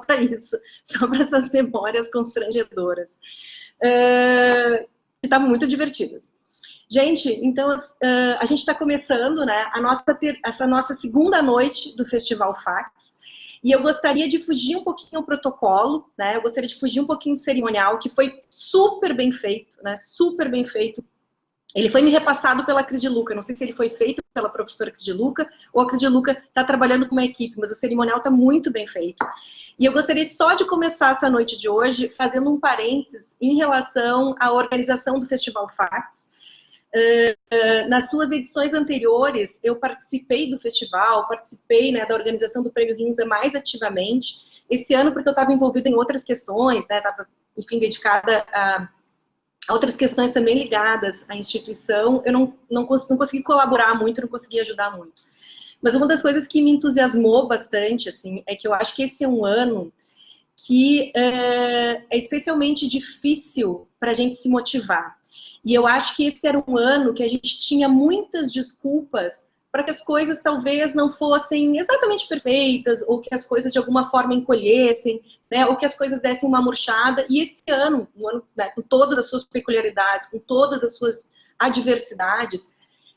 para isso, só para essas memórias constrangedoras. Que estavam muito divertidas. Gente, então a gente está começando, né, essa nossa segunda noite do Festival Fax, e eu gostaria de fugir um pouquinho ao protocolo, né, eu gostaria de fugir um pouquinho do cerimonial, que foi super bem feito, né, super bem feito. Ele foi me repassado pela Cris de Luca, não sei se ele foi feito pela professora Cris de Luca, ou a Cris de Luca está trabalhando com uma equipe, mas o cerimonial está muito bem feito. E eu gostaria só de começar essa noite de hoje fazendo um parênteses em relação à organização do Festival Fax. Nas suas edições anteriores, eu participei do festival, participei, né, da organização do Prêmio Rinza mais ativamente. Esse ano, porque eu estava envolvida em outras questões, né, estava, enfim, dedicada a outras questões também ligadas à instituição, eu não consegui colaborar muito, não consegui ajudar muito. Mas uma das coisas que me entusiasmou bastante, assim, é que eu acho que esse é um ano que é especialmente difícil para a gente se motivar. E eu acho que esse era um ano que a gente tinha muitas desculpas para que as coisas talvez não fossem exatamente perfeitas, ou que as coisas de alguma forma encolhessem, né, ou que as coisas dessem uma murchada. E esse ano, um ano, né, com todas as suas peculiaridades, com todas as suas adversidades,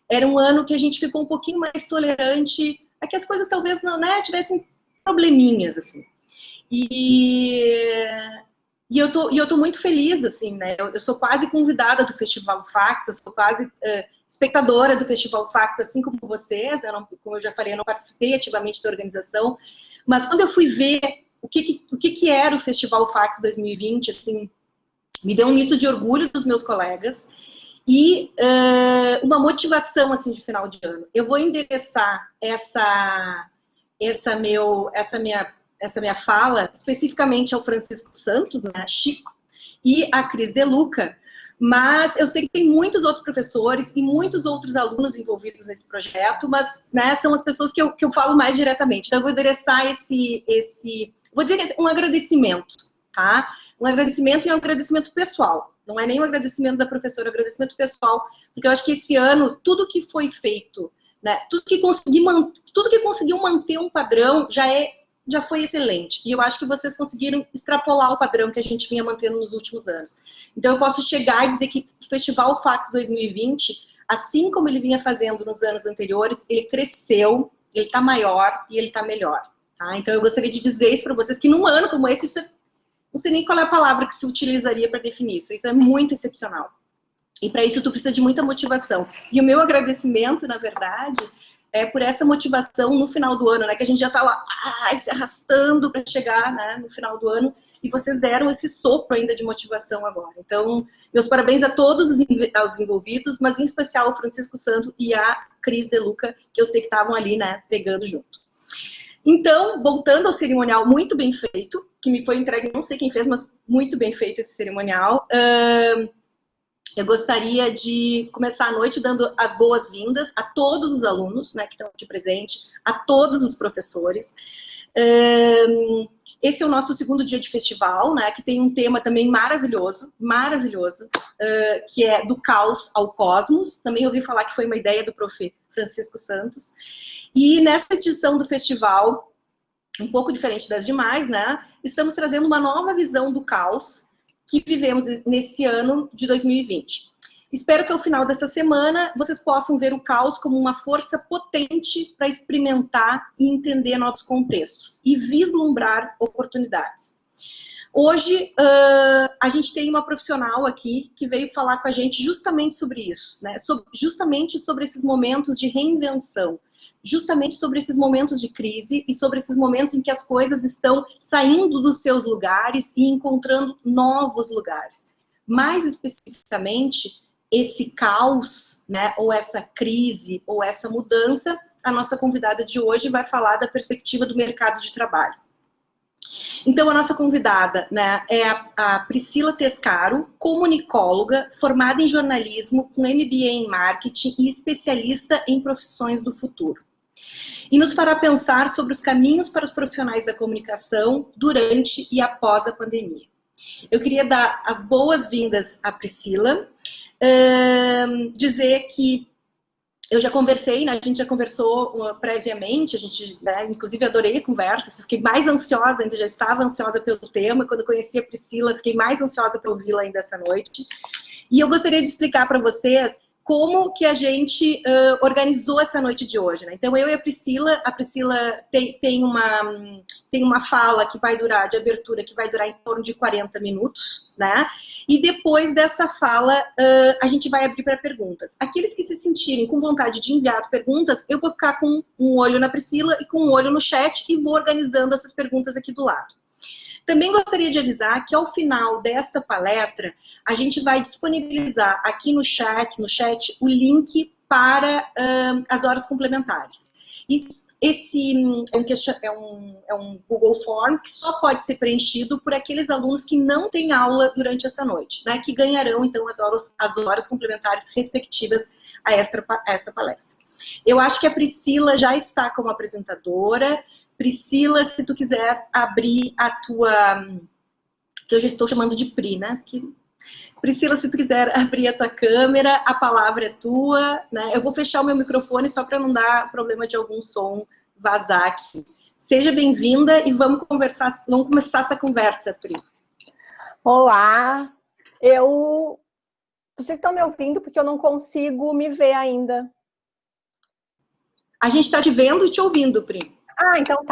era um ano que a gente ficou um pouquinho mais tolerante a que as coisas talvez não, né, tivessem probleminhas, assim. E eu tô muito feliz, assim, né? Eu sou quase convidada do Festival Fax, eu sou quase espectadora do Festival Fax, assim como vocês. Como eu já falei, eu não participei ativamente da organização, mas quando eu fui ver o que era o Festival Fax 2020, assim, me deu um misto de orgulho dos meus colegas e uma motivação, assim, de final de ano. Eu vou endereçar essa minha fala especificamente ao Francisco Santos, né, Chico, e a Cris de Luca, mas eu sei que tem muitos outros professores e muitos outros alunos envolvidos nesse projeto, mas, né, são as pessoas que eu falo mais diretamente. Então eu vou endereçar vou dizer um agradecimento, tá? Um agradecimento e um agradecimento pessoal. Não é nem um agradecimento da professora, é um agradecimento pessoal, porque eu acho que esse ano, tudo que foi feito, né, tudo que conseguiu manter um padrão já foi excelente. E eu acho que vocês conseguiram extrapolar o padrão que a gente vinha mantendo nos últimos anos. Então, eu posso chegar e dizer que o Festival Fax 2020, assim como ele vinha fazendo nos anos anteriores, ele cresceu, ele está maior e ele está melhor. Tá? Então, eu gostaria de dizer isso para vocês, que num ano como esse, isso não sei nem qual é a palavra que se utilizaria para definir isso. Isso é muito excepcional. E para isso, tu precisa de muita motivação. E o meu agradecimento, na verdade, é por essa motivação no final do ano, né? Que a gente já está lá se arrastando para chegar, né, no final do ano, e vocês deram esse sopro ainda de motivação agora. Então, meus parabéns a todos os envolvidos, mas em especial ao Francisco Santos e a Cris de Luca, que eu sei que estavam ali, né, pegando junto. Então, voltando ao cerimonial muito bem feito, que me foi entregue, não sei quem fez, mas muito bem feito esse cerimonial. Eu gostaria de começar a noite dando as boas-vindas a todos os alunos, né, que estão aqui presentes, a todos os professores. Esse é o nosso segundo dia de festival, né, que tem um tema também maravilhoso, que é do caos ao cosmos. Também ouvi falar que foi uma ideia do prof. Francisco Santos. E nessa edição do festival, um pouco diferente das demais, né, estamos trazendo uma nova visão do caos que vivemos nesse ano de 2020. Espero que ao final dessa semana vocês possam ver o caos como uma força potente para experimentar e entender novos contextos e vislumbrar oportunidades. Hoje, a gente tem uma profissional aqui que veio falar com a gente justamente sobre isso, né? Justamente sobre esses momentos de reinvenção, justamente sobre esses momentos de crise e sobre esses momentos em que as coisas estão saindo dos seus lugares e encontrando novos lugares. Mais especificamente, esse caos, né, ou essa crise, ou essa mudança, a nossa convidada de hoje vai falar da perspectiva do mercado de trabalho. Então, a nossa convidada, né, é a Priscila Tescaro, comunicóloga, formada em jornalismo, com MBA em marketing e especialista em profissões do futuro. E nos fará pensar sobre os caminhos para os profissionais da comunicação durante e após a pandemia. Eu queria dar as boas-vindas à Priscila, dizer que eu já conversei, né, a gente já conversou previamente, a gente, né, inclusive adorei a conversa, fiquei mais ansiosa ainda, já estava ansiosa pelo tema, quando conheci a Priscila, fiquei mais ansiosa para ouvi-la ainda essa noite. E eu gostaria de explicar para vocês como que a gente organizou essa noite de hoje, né? Então, eu e a Priscila tem uma fala que vai durar, de abertura, que vai durar em torno de 40 minutos, né? E depois dessa fala, a gente vai abrir para perguntas. Aqueles que se sentirem com vontade de enviar as perguntas, eu vou ficar com um olho na Priscila e com um olho no chat e vou organizando essas perguntas aqui do lado. Também gostaria de avisar que ao final desta palestra, a gente vai disponibilizar aqui no chat o link para as horas complementares. Esse é um Google Form que só pode ser preenchido por aqueles alunos que não têm aula durante essa noite, né, que ganharão, então, as horas complementares respectivas a esta palestra. Eu acho que a Priscila já está como apresentadora. Priscila, se tu quiser abrir a tua... que eu já estou chamando de Pri, né? Priscila, se tu quiser abrir a tua câmera, a palavra é tua, né? Eu vou fechar o meu microfone só para não dar problema de algum som vazar aqui. Seja bem-vinda e vamos começar essa conversa, Pri. Olá, vocês estão me ouvindo porque eu não consigo me ver ainda. A gente está te vendo e te ouvindo, Pri. Ah, então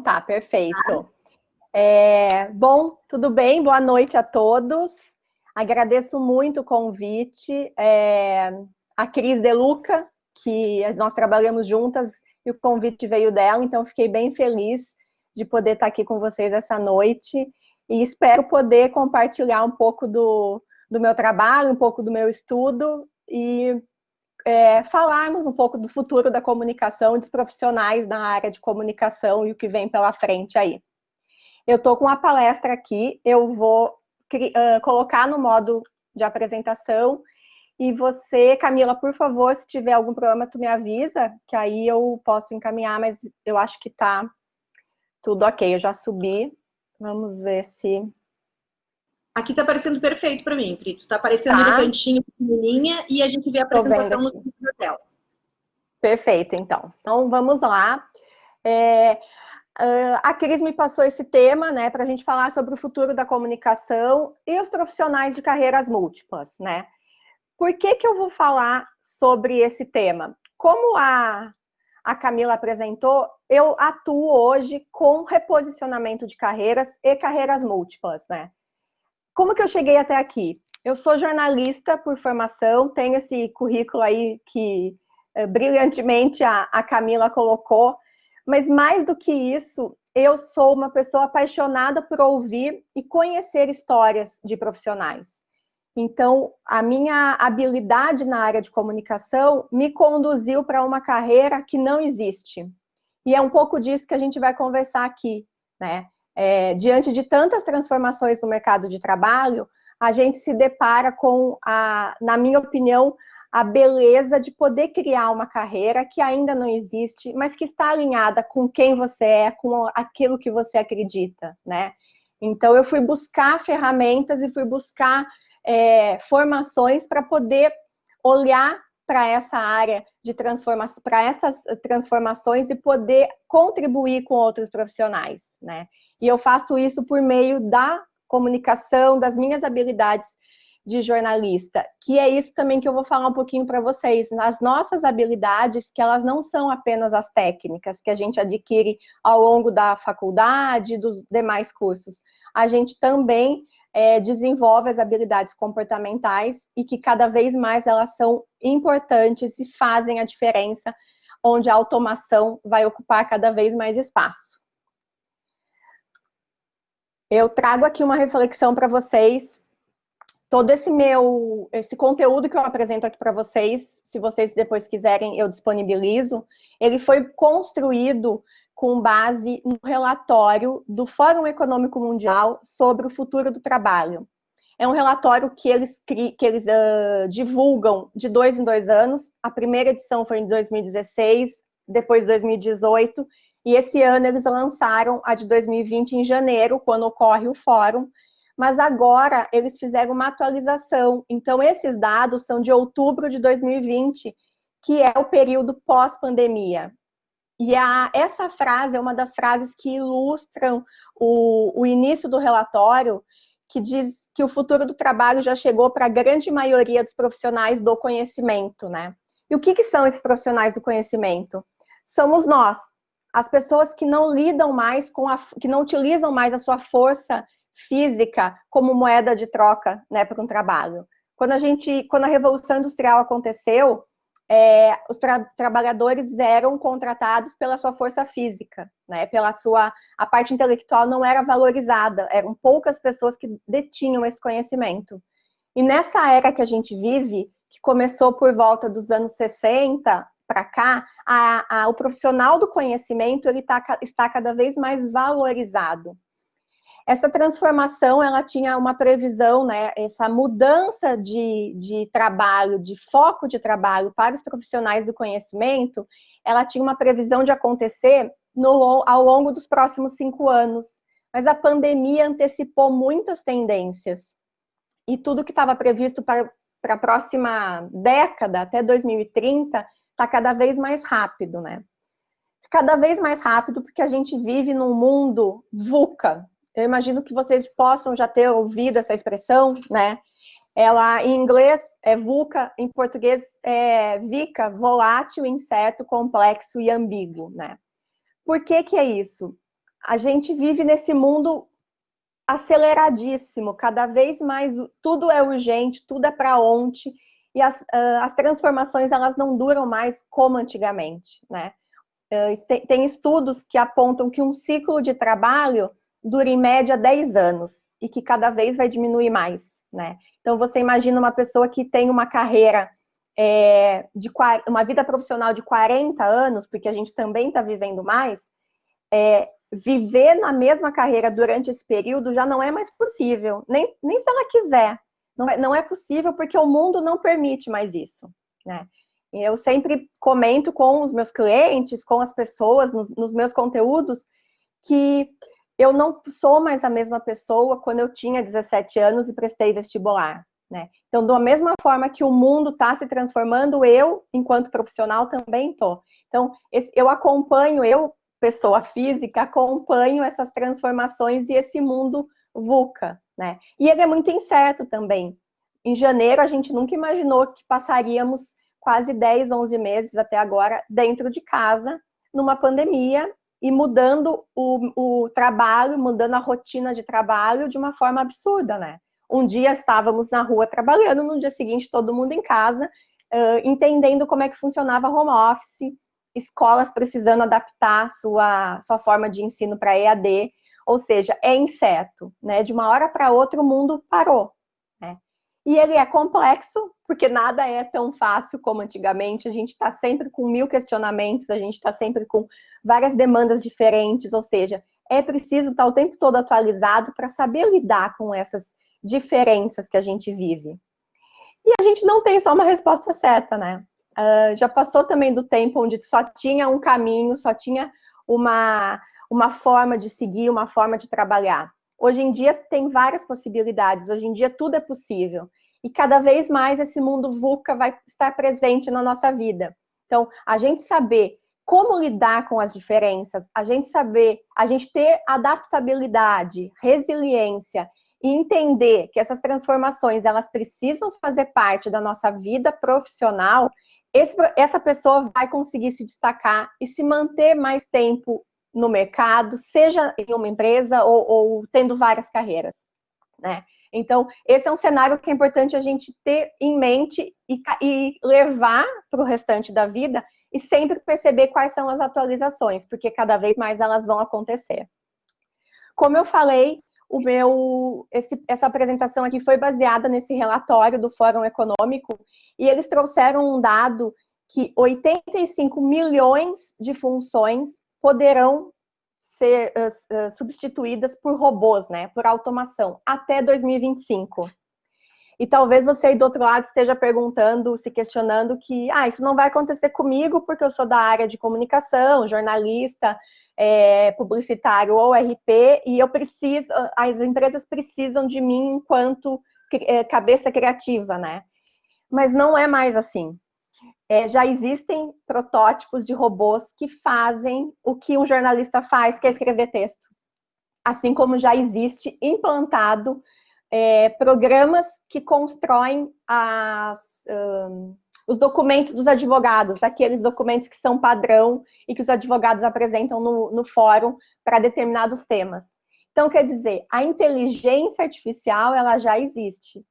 tá, perfeito. Bom, tudo bem? Boa noite a todos. Agradeço muito o convite. A Cris De Luca, que nós trabalhamos juntas, e o convite veio dela, então fiquei bem feliz de poder estar aqui com vocês essa noite, e espero poder compartilhar um pouco do meu trabalho, um pouco do meu estudo, e falarmos um pouco do futuro da comunicação, dos profissionais na área de comunicação e o que vem pela frente aí. Eu estou com uma palestra aqui, eu vou colocar no modo de apresentação, e você, Camila, por favor, se tiver algum problema, tu me avisa, que aí eu posso encaminhar, mas eu acho que tá tudo ok, eu já subi, vamos ver se... Aqui está aparecendo perfeito para mim, Pri. Está aparecendo no cantinho pequenininha e a gente vê a apresentação no centro da tela. Perfeito, então. Então, vamos lá. A Cris me passou esse tema, né, para a gente falar sobre o futuro da comunicação e os profissionais de carreiras múltiplas, né? Por que eu vou falar sobre esse tema? Como a Camila apresentou, eu atuo hoje com reposicionamento de carreiras e carreiras múltiplas, né? Como que eu cheguei até aqui? Eu sou jornalista por formação, tenho esse currículo aí que brilhantemente a Camila colocou, mas mais do que isso, eu sou uma pessoa apaixonada por ouvir e conhecer histórias de profissionais. Então, a minha habilidade na área de comunicação me conduziu para uma carreira que não existe. E é um pouco disso que a gente vai conversar aqui, né? Diante de tantas transformações no mercado de trabalho, a gente se depara com, na minha opinião, a beleza de poder criar uma carreira que ainda não existe, mas que está alinhada com quem você é, com aquilo que você acredita, né? Então, eu fui buscar ferramentas e fui buscar formações para poder olhar para essa área de transformação, para essas transformações e poder contribuir com outros profissionais, né? E eu faço isso por meio da comunicação, das minhas habilidades de jornalista, que é isso também que eu vou falar um pouquinho para vocês, nas nossas habilidades, que elas não são apenas as técnicas que a gente adquire ao longo da faculdade, dos demais cursos. A gente também desenvolve as habilidades comportamentais e que cada vez mais elas são importantes e fazem a diferença, onde a automação vai ocupar cada vez mais espaço. Eu trago aqui uma reflexão para vocês. Todo esse conteúdo que eu apresento aqui para vocês, se vocês depois quiserem, eu disponibilizo, ele foi construído com base no relatório do Fórum Econômico Mundial sobre o futuro do trabalho. É um relatório que eles divulgam de 2 em 2 anos. A primeira edição foi em 2016, depois 2018, e esse ano eles lançaram a de 2020 em janeiro, quando ocorre o fórum, mas agora eles fizeram uma atualização. Então, esses dados são de outubro de 2020, que é o período pós-pandemia. E essa frase é uma das frases que ilustram o início do relatório, que diz que o futuro do trabalho já chegou para a grande maioria dos profissionais do conhecimento, né? E o que são esses profissionais do conhecimento? Somos nós, as pessoas que não lidam mais que não utilizam mais a sua força física como moeda de troca, né, para um trabalho. Quando a Revolução Industrial aconteceu, os trabalhadores eram contratados pela sua força física, né? A parte intelectual não era valorizada, eram poucas pessoas que detinham esse conhecimento. E nessa era que a gente vive, que começou por volta dos anos 60 para cá, o profissional do conhecimento está cada vez mais valorizado. Essa transformação, ela tinha uma previsão, né? Essa mudança de trabalho, de foco de trabalho para os profissionais do conhecimento, ela tinha uma previsão de acontecer ao longo dos próximos 5 anos. Mas a pandemia antecipou muitas tendências. E tudo que estava previsto para a próxima década, até 2030, está cada vez mais rápido, né? Cada vez mais rápido, porque a gente vive num mundo VUCA. Eu imagino que vocês possam já ter ouvido essa expressão, né? Ela, em inglês, é VUCA, em português é VICA, volátil, incerto, complexo e ambíguo, né? Por que é isso? A gente vive nesse mundo aceleradíssimo, cada vez mais, tudo é urgente, tudo é para ontem, e as transformações, elas não duram mais como antigamente, né? Tem estudos que apontam que um ciclo de trabalho dura em média 10 anos e que cada vez vai diminuir mais, né? Então você imagina uma pessoa que tem uma carreira, uma vida profissional de 40 anos, porque a gente também está vivendo mais, viver na mesma carreira durante esse período já não é mais possível, nem se ela quiser. Não é possível porque o mundo não permite mais isso, né? Eu sempre comento com os meus clientes, com as pessoas, nos meus conteúdos, que eu não sou mais a mesma pessoa quando eu tinha 17 anos e prestei vestibular, né? Então, da mesma forma que o mundo está se transformando, eu, enquanto profissional, também estou. Então, eu, pessoa física, acompanho essas transformações e esse mundo VUCA, né? E ele é muito incerto também. Em janeiro, a gente nunca imaginou que passaríamos quase 10, 11 meses até agora dentro de casa, numa pandemia, e mudando o trabalho, mudando a rotina de trabalho de uma forma absurda, né? Um dia estávamos na rua trabalhando, no dia seguinte todo mundo em casa, entendendo como é que funcionava home office, escolas precisando adaptar sua forma de ensino para EAD, ou seja, é incerto, né? De uma hora para outra o mundo parou, né? E ele é complexo, porque nada é tão fácil como antigamente, a gente está sempre com 1000 questionamentos, a gente está sempre com várias demandas diferentes, ou seja, é preciso estar o tempo todo atualizado para saber lidar com essas diferenças que a gente vive. E a gente não tem só uma resposta certa, né? Já passou também do tempo onde só tinha um caminho, só tinha uma forma de seguir, uma forma de trabalhar. Hoje em dia tem várias possibilidades, hoje em dia tudo é possível. E cada vez mais esse mundo VUCA vai estar presente na nossa vida. Então, a gente saber como lidar com as diferenças, a gente ter adaptabilidade, resiliência e entender que essas transformações, elas precisam fazer parte da nossa vida profissional, essa pessoa vai conseguir se destacar e se manter mais tempo no mercado, seja em uma empresa ou tendo várias carreiras, né? Então, esse é um cenário que é importante a gente ter em mente e levar para o restante da vida e sempre perceber quais são as atualizações, porque cada vez mais elas vão acontecer. Como eu falei, essa apresentação aqui foi baseada nesse relatório do Fórum Econômico e eles trouxeram um dado que 85 milhões de funções poderão ser substituídas por robôs, né, por automação, até 2025. E talvez você aí do outro lado esteja perguntando, se questionando que isso não vai acontecer comigo porque eu sou da área de comunicação, jornalista, publicitário ou RP, e as empresas precisam de mim enquanto cabeça criativa, né? Mas não é mais assim. Já existem protótipos de robôs que fazem o que um jornalista faz, que é escrever texto. Assim como já existe implantado programas que constroem os documentos dos advogados, aqueles documentos que são padrão e que os advogados apresentam no fórum para determinados temas. Então, quer dizer, a inteligência artificial, ela já existe.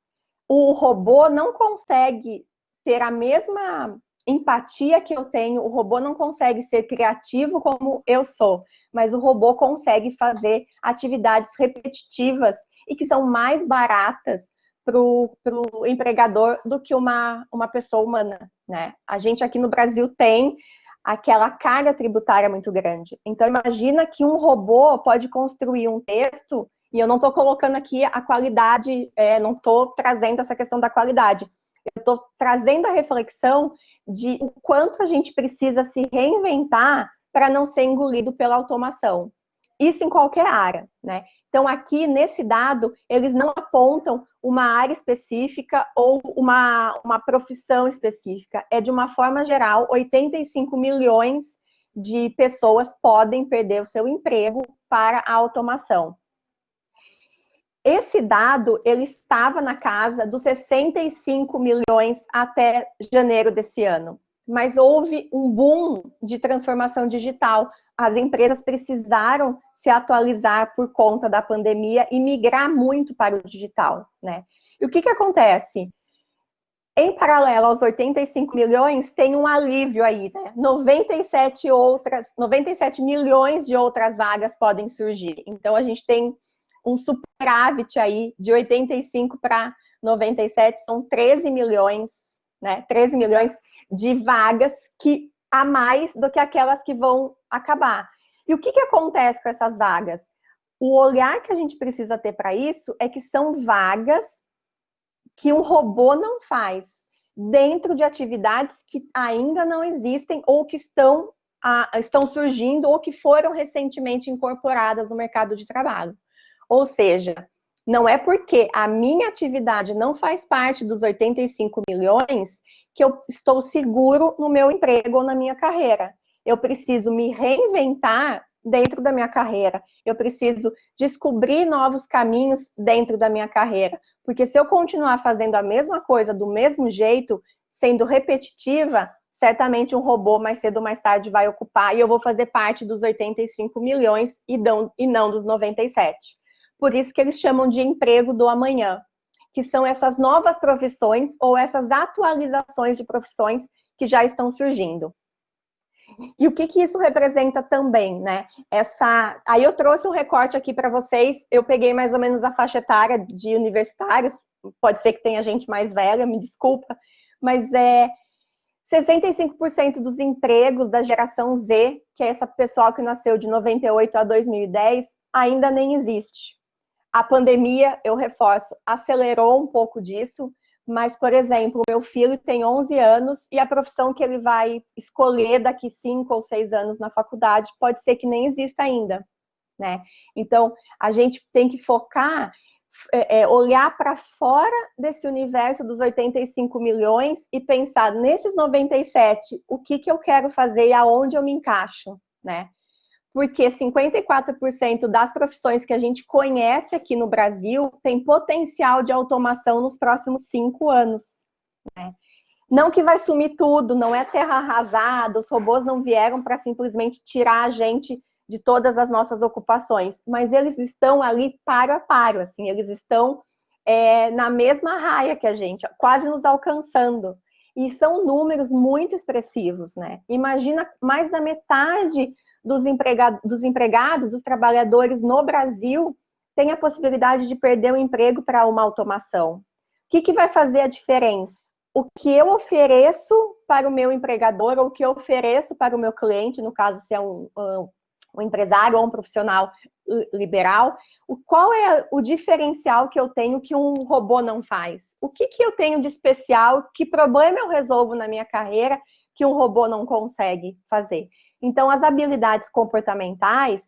O robô não consegue ter a mesma empatia que eu tenho, o robô não consegue ser criativo como eu sou, mas o robô consegue fazer atividades repetitivas e que são mais baratas para o empregador do que uma pessoa humana, né? A gente aqui no Brasil tem aquela carga tributária muito grande. Então, imagina que um robô pode construir um texto, e eu não estou colocando aqui a qualidade, não estou trazendo essa questão da qualidade, eu estou trazendo a reflexão de o quanto a gente precisa se reinventar para não ser engolido pela automação. Isso em qualquer área, né? Então, aqui, nesse dado, eles não apontam uma área específica ou uma profissão específica. É de uma forma geral, 85 milhões de pessoas podem perder o seu emprego para a automação. Esse dado, ele estava na casa dos 65 milhões até janeiro desse ano. Mas houve um boom de transformação digital. As empresas precisaram se atualizar por conta da pandemia e migrar muito para o digital, né? E o que acontece? Em paralelo aos 85 milhões, tem um alívio aí, né? 97 milhões de outras vagas podem surgir. Então, a gente tem um superávit aí de 85 para 97, são 13 milhões, né? 13 milhões de vagas que a mais do que aquelas que vão acabar. E o que acontece com essas vagas? O olhar que a gente precisa ter para isso é que são vagas que um robô não faz, dentro de atividades que ainda não existem ou que estão surgindo ou que foram recentemente incorporadas no mercado de trabalho. Ou seja, não é porque a minha atividade não faz parte dos 85 milhões que eu estou seguro no meu emprego ou na minha carreira. Eu preciso me reinventar dentro da minha carreira. Eu preciso descobrir novos caminhos dentro da minha carreira. Porque se eu continuar fazendo a mesma coisa do mesmo jeito, sendo repetitiva, certamente um robô mais cedo ou mais tarde vai ocupar e eu vou fazer parte dos 85 milhões e não dos 97. Por isso que eles chamam de emprego do amanhã, que são essas novas profissões ou essas atualizações de profissões que já estão surgindo. E o que isso representa também, né? Aí eu trouxe um recorte aqui para vocês, eu peguei mais ou menos a faixa etária de universitários, pode ser que tenha gente mais velha, me desculpa, mas 65% dos empregos da geração Z, que é essa pessoal que nasceu de 98 a 2010, ainda nem existe. A pandemia, eu reforço, acelerou um pouco disso, mas, por exemplo, o meu filho tem 11 anos e a profissão que ele vai escolher daqui 5 ou 6 anos na faculdade pode ser que nem exista ainda, né? Então, a gente tem que focar, olhar para fora desse universo dos 85 milhões e pensar nesses 97, o que eu quero fazer e aonde eu me encaixo, né? Porque 54% das profissões que a gente conhece aqui no Brasil tem potencial de automação nos próximos 5 anos, né? Não que vai sumir tudo, não é terra arrasada, os robôs não vieram para simplesmente tirar a gente de todas as nossas ocupações, mas eles estão ali paro a paro, assim, eles estão na mesma raia que a gente, quase nos alcançando. E são números muito expressivos, né? Imagina mais da metade dos empregados, dos trabalhadores no Brasil, tem a possibilidade de perder o emprego para uma automação. O que vai fazer a diferença? O que eu ofereço para o meu empregador, ou o que eu ofereço para o meu cliente, no caso, se é um empresário ou um profissional liberal, qual é o diferencial que eu tenho que um robô não faz? O que eu tenho de especial? Que problema eu resolvo na minha carreira que um robô não consegue fazer? Então, as habilidades comportamentais,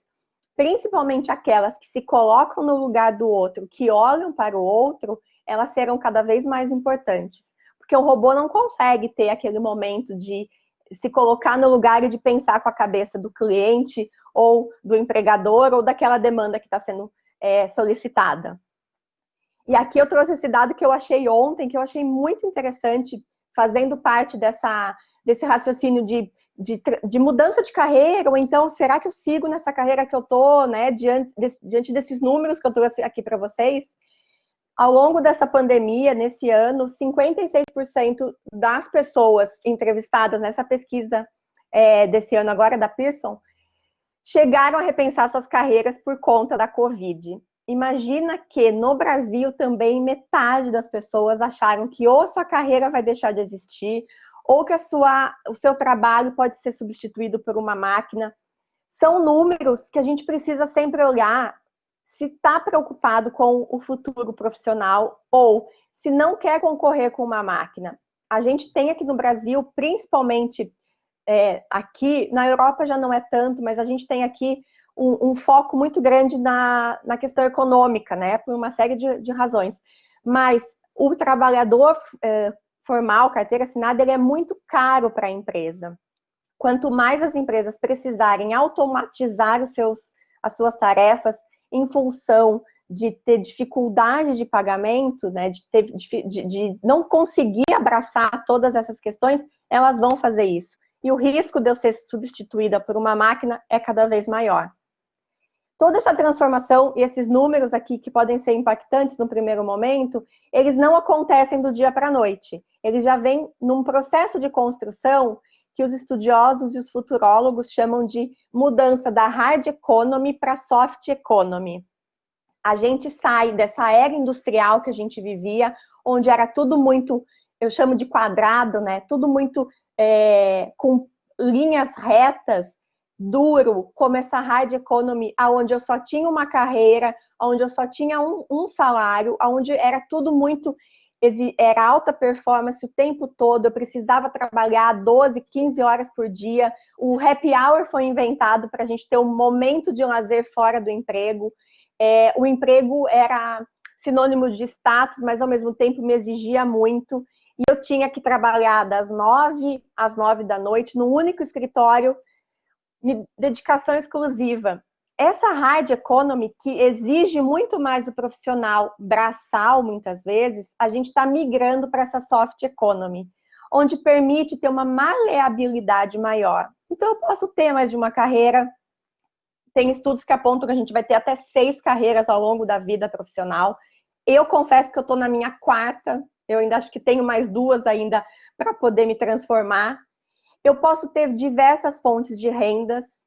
principalmente aquelas que se colocam no lugar do outro, que olham para o outro, elas serão cada vez mais importantes. porque o robô não consegue ter aquele momento de se colocar no lugar e de pensar com a cabeça do cliente ou do empregador ou daquela demanda que está sendo solicitada. E aqui eu trouxe esse dado que eu achei ontem, que eu achei muito interessante, fazendo parte desse raciocínio de mudança de carreira, ou então, será que eu sigo nessa carreira que eu estou, né, diante desses números que eu trouxe aqui para vocês? Ao longo dessa pandemia, nesse ano, 56% das pessoas entrevistadas nessa pesquisa desse ano agora, da Pearson, chegaram a repensar suas carreiras por conta da Covid. Imagina que no Brasil também metade das pessoas acharam que ou sua carreira vai deixar de existir, ou que o seu trabalho pode ser substituído por uma máquina. São números que a gente precisa sempre olhar se está preocupado com o futuro profissional ou se não quer concorrer com uma máquina. A gente tem aqui no Brasil, principalmente aqui, na Europa já não é tanto, mas a gente tem aqui um foco muito grande na questão econômica, né, por uma série de razões. Mas o trabalhador formal, carteira assinada, ele é muito caro para a empresa. Quanto mais as empresas precisarem automatizar as suas tarefas em função de ter dificuldade de pagamento, né, de não conseguir abraçar todas essas questões, elas vão fazer isso. E o risco de eu ser substituída por uma máquina é cada vez maior. Toda essa transformação e esses números aqui que podem ser impactantes no primeiro momento, eles não acontecem do dia para a noite. Eles já vêm num processo de construção que os estudiosos e os futurólogos chamam de mudança da hard economy para soft economy. A gente sai dessa era industrial que a gente vivia, onde era tudo muito, eu chamo de quadrado, né? Tudo muito com linhas retas, duro, como essa hard economy, onde eu só tinha uma carreira, onde eu só tinha um salário, onde era tudo muito, era alta performance o tempo todo, eu precisava trabalhar 12, 15 horas por dia, o happy hour foi inventado para a gente ter um momento de lazer fora do emprego, o emprego era sinônimo de status, mas ao mesmo tempo me exigia muito, e eu tinha que trabalhar das 9 às 9 da noite, num único escritório, dedicação exclusiva. Essa hard economy, que exige muito mais do profissional braçal, muitas vezes, a gente está migrando para essa soft economy, onde permite ter uma maleabilidade maior. Então, eu posso ter mais de uma carreira. Tem estudos que apontam que a gente vai ter até 6 carreiras ao longo da vida profissional. Eu confesso que eu estou na minha 4ª, eu ainda acho que tenho mais 2 ainda para poder me transformar. Eu posso ter diversas fontes de rendas,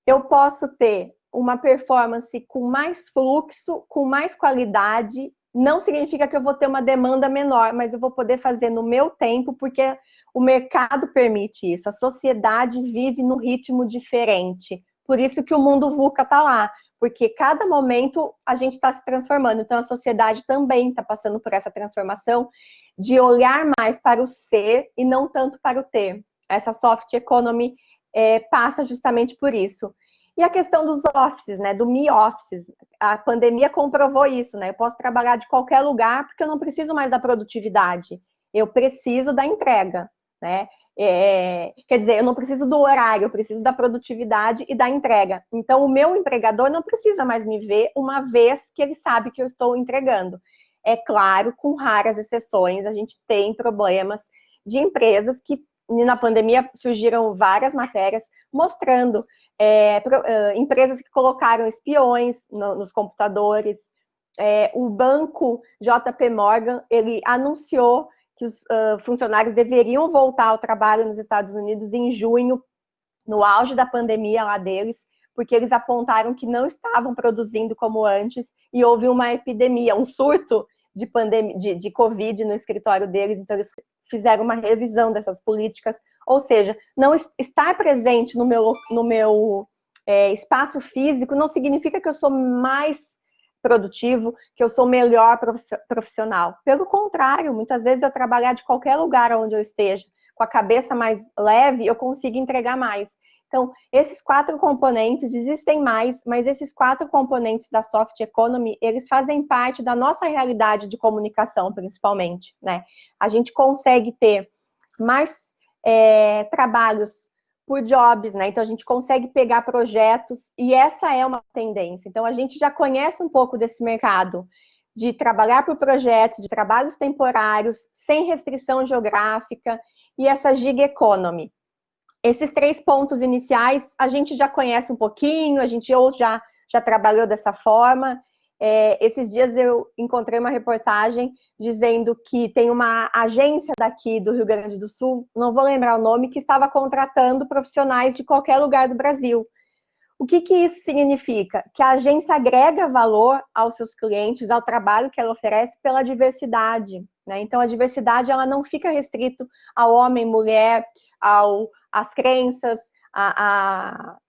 eu posso ter uma performance com mais fluxo, com mais qualidade, não significa que eu vou ter uma demanda menor, mas eu vou poder fazer no meu tempo, porque o mercado permite isso, a sociedade vive num ritmo diferente, por isso que o mundo VUCA está lá, porque cada momento a gente está se transformando, então a sociedade também está passando por essa transformação de olhar mais para o ser e não tanto para o ter. Essa soft economy passa justamente por isso. E a questão dos offices, né, do me-office, a pandemia comprovou isso, né, eu posso trabalhar de qualquer lugar porque eu não preciso mais da produtividade, eu preciso da entrega, né, quer dizer, eu não preciso do horário, eu preciso da produtividade e da entrega. Então, o meu empregador não precisa mais me ver uma vez que ele sabe que eu estou entregando. É claro, com raras exceções, a gente tem problemas de empresas que, na pandemia, surgiram várias matérias mostrando empresas que colocaram espiões nos computadores. O banco JP Morgan, ele anunciou que os funcionários deveriam voltar ao trabalho nos Estados Unidos em junho, no auge da pandemia lá deles, porque eles apontaram que não estavam produzindo como antes e houve uma epidemia, um surto de Covid no escritório deles, então eles fizeram uma revisão dessas políticas, ou seja, não estar presente no meu espaço físico não significa que eu sou mais produtivo, que eu sou melhor profissional. Pelo contrário, muitas vezes eu trabalhar de qualquer lugar onde eu esteja, com a cabeça mais leve, eu consigo entregar mais. Então, esses 4 componentes, existem mais, mas esses 4 componentes da Soft Economy, eles fazem parte da nossa realidade de comunicação, principalmente, né? A gente consegue ter mais trabalhos por jobs, né? Então, a gente consegue pegar projetos, e essa é uma tendência. Então, a gente já conhece um pouco desse mercado de trabalhar por projetos, de trabalhos temporários, sem restrição geográfica, e essa gig economy. Esses 3 pontos iniciais, a gente já conhece um pouquinho, a gente ou já trabalhou dessa forma. Esses dias eu encontrei uma reportagem dizendo que tem uma agência daqui do Rio Grande do Sul, não vou lembrar o nome, que estava contratando profissionais de qualquer lugar do Brasil. O que isso significa? Que a agência agrega valor aos seus clientes, ao trabalho que ela oferece pela diversidade, né? Então, a diversidade ela não fica restrito ao homem, mulher, às crenças,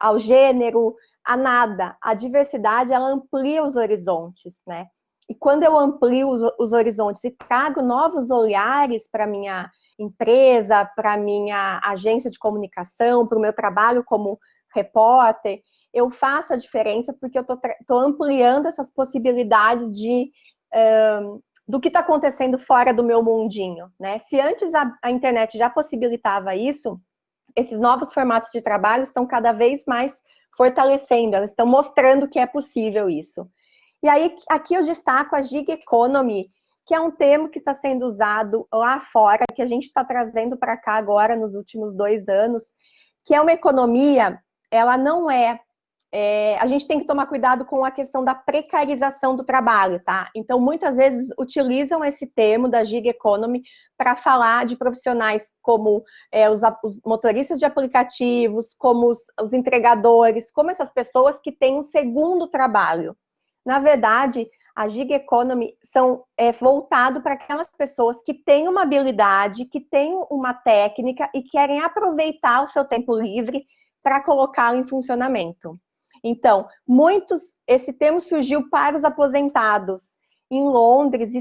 ao gênero, a nada. A diversidade ela amplia os horizontes, né? E quando eu amplio os horizontes e trago novos olhares para a minha empresa, para a minha agência de comunicação, para o meu trabalho como repórter, eu faço a diferença porque eu estou ampliando essas possibilidades do que está acontecendo fora do meu mundinho, né? Se antes a internet já possibilitava isso, esses novos formatos de trabalho estão cada vez mais fortalecendo, elas estão mostrando que é possível isso. E aí, aqui eu destaco a gig economy, que é um termo que está sendo usado lá fora, que a gente está trazendo para cá agora nos últimos 2 anos, que é uma economia, ela não a gente tem que tomar cuidado com a questão da precarização do trabalho, tá? Então, muitas vezes utilizam esse termo da gig economy para falar de profissionais como os motoristas de aplicativos, como os entregadores, como essas pessoas que têm um segundo trabalho. Na verdade, a gig economy é voltado para aquelas pessoas que têm uma habilidade, que têm uma técnica e querem aproveitar o seu tempo livre para colocá-lo em funcionamento. Então, esse termo surgiu para os aposentados. Em Londres,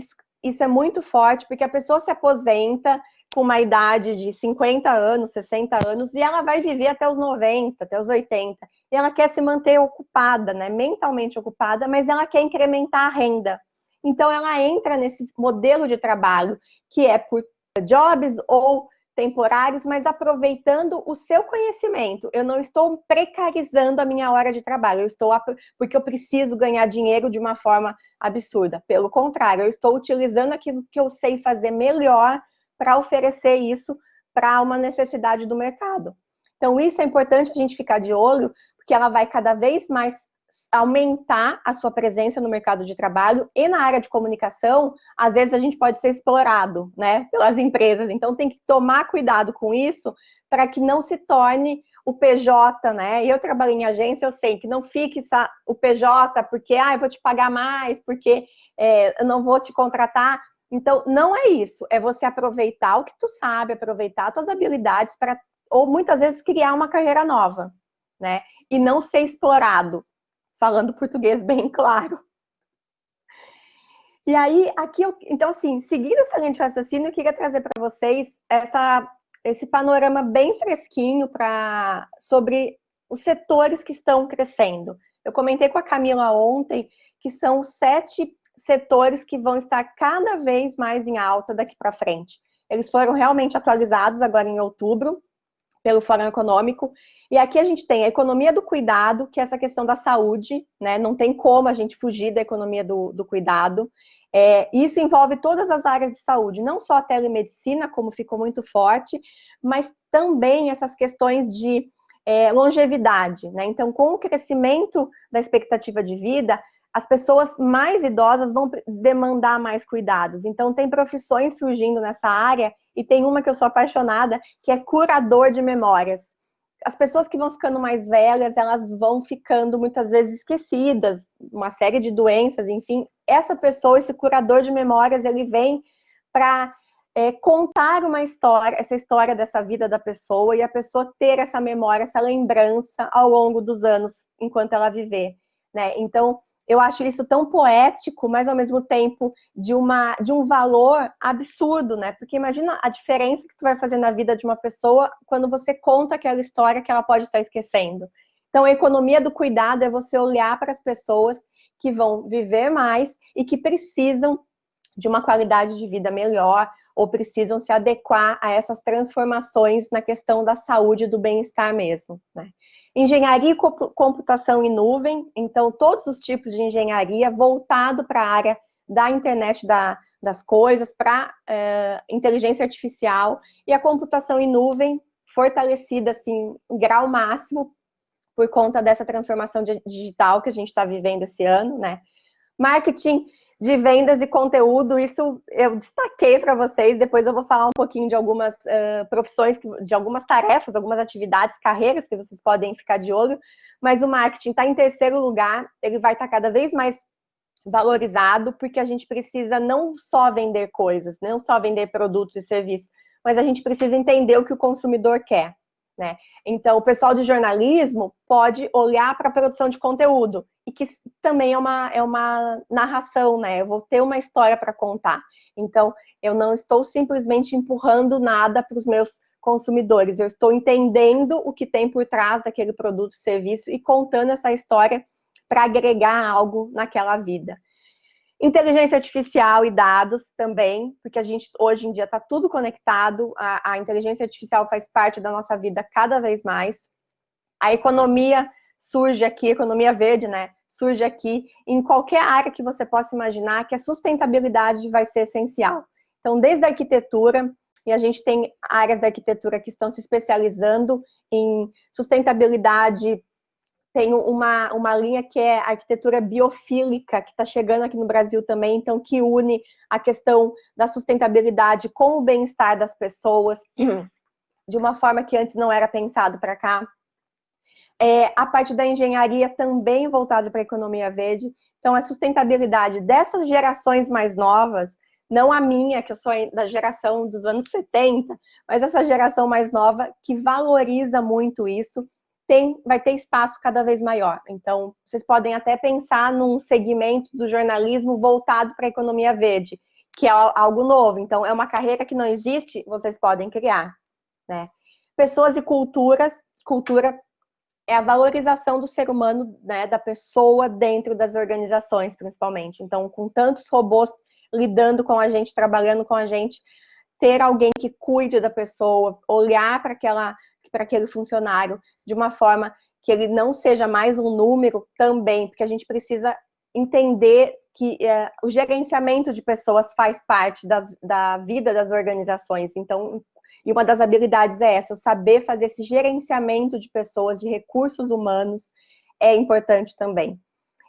isso é muito forte, porque a pessoa se aposenta com uma idade de 50 anos, 60 anos, e ela vai viver até os 90, até os 80. E ela quer se manter ocupada, né, mentalmente ocupada, mas ela quer incrementar a renda. Então, ela entra nesse modelo de trabalho, que é por jobs ou temporários, mas aproveitando o seu conhecimento. Eu não estou precarizando a minha hora de trabalho, porque eu preciso ganhar dinheiro de uma forma absurda. Pelo contrário, eu estou utilizando aquilo que eu sei fazer melhor para oferecer isso para uma necessidade do mercado. Então, isso é importante a gente ficar de olho, porque ela vai cada vez mais aumentar a sua presença no mercado de trabalho, e na área de comunicação, às vezes a gente pode ser explorado, né, pelas empresas. Então tem que tomar cuidado com isso para que não se torne o PJ, né? Eu trabalhei em agência, eu sei que não fique o PJ porque eu vou te pagar mais, porque eu não vou te contratar. Então não é isso, é você aproveitar o que tu sabe, aproveitar as tuas habilidades para, ou muitas vezes, criar uma carreira nova, né? E não ser explorado. Falando português bem claro. E aí, aqui, então, assim, seguindo essa linha de raciocínio, eu queria trazer para vocês esse panorama bem fresquinho sobre os setores que estão crescendo. Eu comentei com a Camila ontem que são 7 setores que vão estar cada vez mais em alta daqui para frente. Eles foram realmente atualizados agora em outubro, pelo Fórum Econômico, e aqui a gente tem a economia do cuidado, que é essa questão da saúde, né? Não tem como a gente fugir da economia do cuidado. Isso envolve todas as áreas de saúde, não só a telemedicina, como ficou muito forte, mas também essas questões de longevidade, né? Então, com o crescimento da expectativa de vida, as pessoas mais idosas vão demandar mais cuidados. Então, tem profissões surgindo nessa área, e tem uma que eu sou apaixonada, que é curador de memórias. As pessoas que vão ficando mais velhas, elas vão ficando muitas vezes esquecidas, uma série de doenças, enfim. Essa pessoa, esse curador de memórias, ele vem para contar uma história, essa história dessa vida da pessoa, e a pessoa ter essa memória, essa lembrança ao longo dos anos, enquanto ela viver, né? Então, eu acho isso tão poético, mas ao mesmo tempo de um valor absurdo, né? Porque imagina a diferença que tu vai fazer na vida de uma pessoa quando você conta aquela história que ela pode estar esquecendo. Então, a economia do cuidado é você olhar para as pessoas que vão viver mais e que precisam de uma qualidade de vida melhor ou precisam se adequar a essas transformações na questão da saúde e do bem-estar mesmo, né? Engenharia e computação em nuvem, então todos os tipos de engenharia voltado para a área da internet das coisas, para inteligência artificial, e a computação em nuvem fortalecida assim, em grau máximo por conta dessa transformação digital que a gente está vivendo esse ano, né? Marketing de vendas e conteúdo, isso eu destaquei para vocês, depois eu vou falar um pouquinho de algumas profissões, de algumas tarefas, algumas atividades, carreiras que vocês podem ficar de olho, mas o marketing está em terceiro lugar, ele vai estar cada vez mais valorizado, porque a gente precisa não só vender coisas, não só vender produtos e serviços, mas a gente precisa entender o que o consumidor quer, né? Então, o pessoal de jornalismo pode olhar para a produção de conteúdo, e que também é uma narração, né? Eu vou ter uma história para contar. Então, eu não estou simplesmente empurrando nada para os meus consumidores, eu estou entendendo o que tem por trás daquele produto, serviço, e contando essa história para agregar algo naquela vida. Inteligência artificial e dados também, porque a gente hoje em dia está tudo conectado, a inteligência artificial faz parte da nossa vida cada vez mais. A economia surge aqui, economia verde, né? Surge aqui em qualquer área que você possa imaginar que a sustentabilidade vai ser essencial. Então, desde a arquitetura, e a gente tem áreas da arquitetura que estão se especializando em sustentabilidade. Tem uma linha que é a arquitetura biofílica, que está chegando aqui no Brasil também, então que une a questão da sustentabilidade com o bem-estar das pessoas, de uma forma que antes não era pensado para cá. A parte da engenharia também voltada para a economia verde, então a sustentabilidade dessas gerações mais novas, não a minha, que eu sou da geração dos anos 70, mas essa geração mais nova que valoriza muito isso, vai ter espaço cada vez maior. Então, vocês podem até pensar num segmento do jornalismo voltado para a economia verde, que é algo novo. Então, é uma carreira que não existe, vocês podem criar, né? Pessoas e cultura é a valorização do ser humano, né, da pessoa dentro das organizações, principalmente. Então, com tantos robôs lidando com a gente, trabalhando com a gente, ter alguém que cuide da pessoa, olhar para aquele funcionário de uma forma que ele não seja mais um número também, porque a gente precisa entender que o gerenciamento de pessoas faz parte da vida das organizações. Então, e uma das habilidades é essa, o saber fazer esse gerenciamento de pessoas, de recursos humanos, é importante também.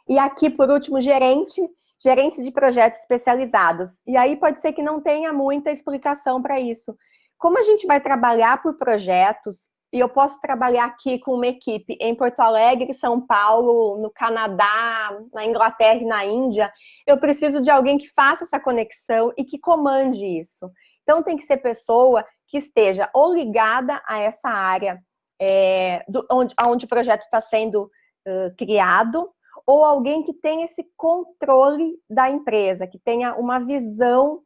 E aqui, por último, gerente de projetos especializados. E aí pode ser que não tenha muita explicação para isso. Como a gente vai trabalhar por projetos, e eu posso trabalhar aqui com uma equipe em Porto Alegre, São Paulo, no Canadá, na Inglaterra e na Índia, eu preciso de alguém que faça essa conexão e que comande isso. Então, tem que ser pessoa que esteja ou ligada a essa área onde o projeto está sendo criado, ou alguém que tenha esse controle da empresa, que tenha uma visão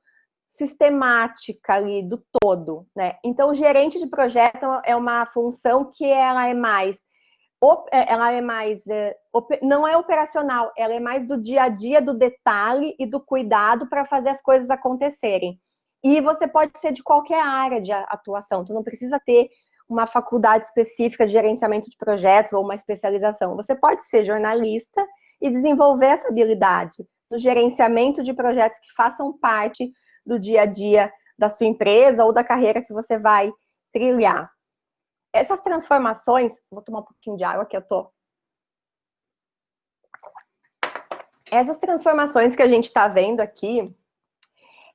sistemática ali do todo, né? Então, o gerente de projeto é uma função que ela é mais não é operacional, ela é mais do dia a dia, do detalhe e do cuidado para fazer as coisas acontecerem. E você pode ser de qualquer área de atuação, tu não precisa ter uma faculdade específica de gerenciamento de projetos ou uma especialização. Você pode ser jornalista e desenvolver essa habilidade no gerenciamento de projetos que façam parte do dia a dia da sua empresa ou da carreira que você vai trilhar. Essas transformações, vou tomar um pouquinho de água que eu tô. Essas transformações que a gente está vendo aqui,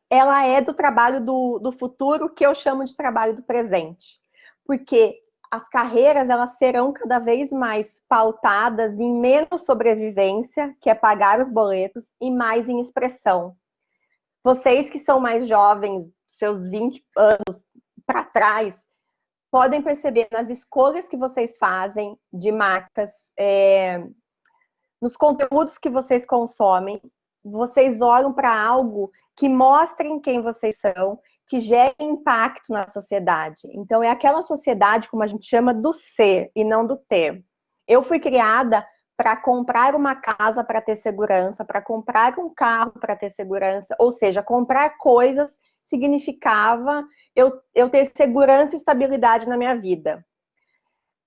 ela é do trabalho do futuro, que eu chamo de trabalho do presente. Porque as carreiras, elas serão cada vez mais pautadas em menos sobrevivência, que é pagar os boletos, e mais em expressão. Vocês que são mais jovens, seus 20 anos para trás, podem perceber nas escolhas que vocês fazem de marcas nos conteúdos que vocês consomem, vocês olham para algo que mostrem quem vocês são, que gere impacto na sociedade. Então, é aquela sociedade, como a gente chama, do ser e não do ter. Eu fui criada para comprar uma casa para ter segurança, para comprar um carro para ter segurança, ou seja, comprar coisas significava eu ter segurança e estabilidade na minha vida.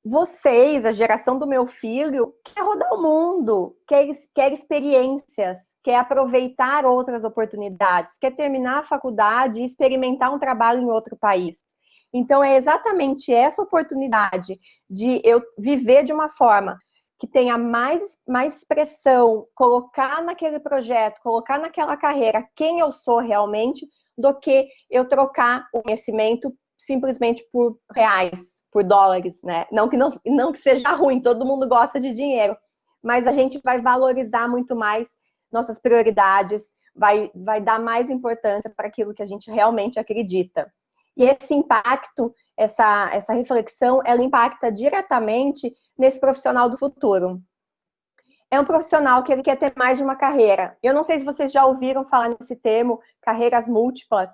Vocês, a geração do meu filho, quer rodar o mundo, quer experiências, quer aproveitar outras oportunidades, quer terminar a faculdade e experimentar um trabalho em outro país. Então, é exatamente essa oportunidade de eu viver de uma forma que tenha mais expressão, colocar naquele projeto, colocar naquela carreira quem eu sou realmente, do que eu trocar o conhecimento simplesmente por reais, por dólares, né? Não que seja ruim, todo mundo gosta de dinheiro, mas a gente vai valorizar muito mais nossas prioridades, vai dar mais importância para aquilo que a gente realmente acredita. E esse impacto, essa reflexão, ela impacta diretamente nesse profissional do futuro. É um profissional que ele quer ter mais de uma carreira. Eu não sei se vocês já ouviram falar nesse termo, carreiras múltiplas.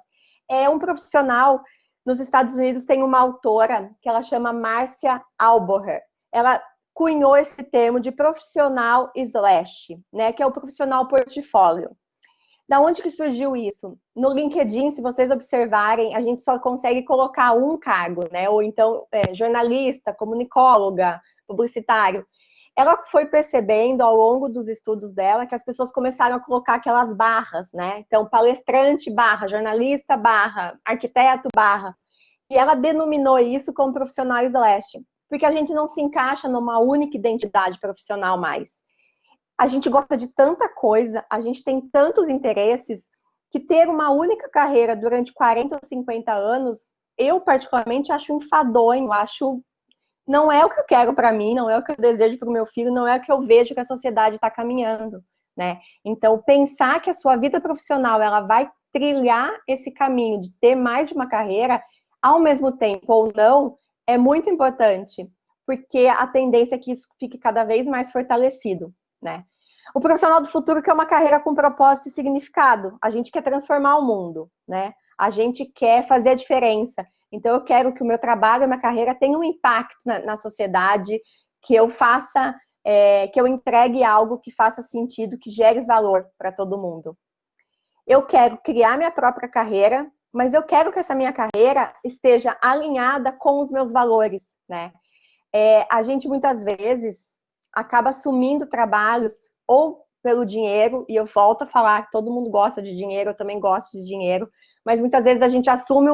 É um profissional, nos Estados Unidos tem uma autora que ela chama Marcia Alboher. Ela cunhou esse termo de profissional slash, né, que é o profissional portfólio. Da onde que surgiu isso? No LinkedIn, se vocês observarem, a gente só consegue colocar um cargo, né? Ou então jornalista, comunicóloga, publicitário. Ela foi percebendo ao longo dos estudos dela que as pessoas começaram a colocar aquelas barras, né? Então, palestrante barra, jornalista barra, arquiteto barra. E ela denominou isso como profissional slash, porque a gente não se encaixa numa única identidade profissional mais. A gente gosta de tanta coisa, a gente tem tantos interesses, que ter uma única carreira durante 40 ou 50 anos, eu particularmente acho enfadonho, não é o que eu quero para mim, não é o que eu desejo para o meu filho, não é o que eu vejo que a sociedade está caminhando, né? Então, pensar que a sua vida profissional ela vai trilhar esse caminho de ter mais de uma carreira, ao mesmo tempo ou não, é muito importante, porque a tendência é que isso fique cada vez mais fortalecido, né? O profissional do futuro quer uma carreira com propósito e significado. A gente quer transformar o mundo, né? A gente quer fazer a diferença. Então, eu quero que o meu trabalho, a minha carreira tenha um impacto na sociedade, que eu faça, que eu entregue algo que faça sentido, que gere valor para todo mundo. Eu quero criar minha própria carreira, mas eu quero que essa minha carreira esteja alinhada com os meus valores, né? A gente, muitas vezes, acaba assumindo trabalhos ou pelo dinheiro, e eu volto a falar que todo mundo gosta de dinheiro, eu também gosto de dinheiro, mas muitas vezes a gente assume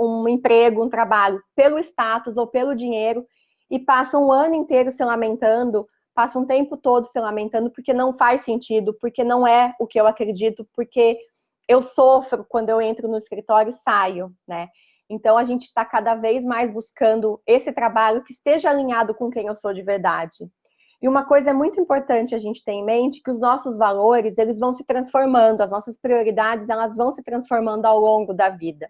um emprego, um trabalho pelo status ou pelo dinheiro e passa um ano inteiro se lamentando, passa um tempo todo se lamentando porque não faz sentido, porque não é o que eu acredito, porque eu sofro quando eu entro no escritório e saio, né? Então, a gente está cada vez mais buscando esse trabalho que esteja alinhado com quem eu sou de verdade. E uma coisa muito importante a gente ter em mente, que os nossos valores, eles vão se transformando, as nossas prioridades, elas vão se transformando ao longo da vida.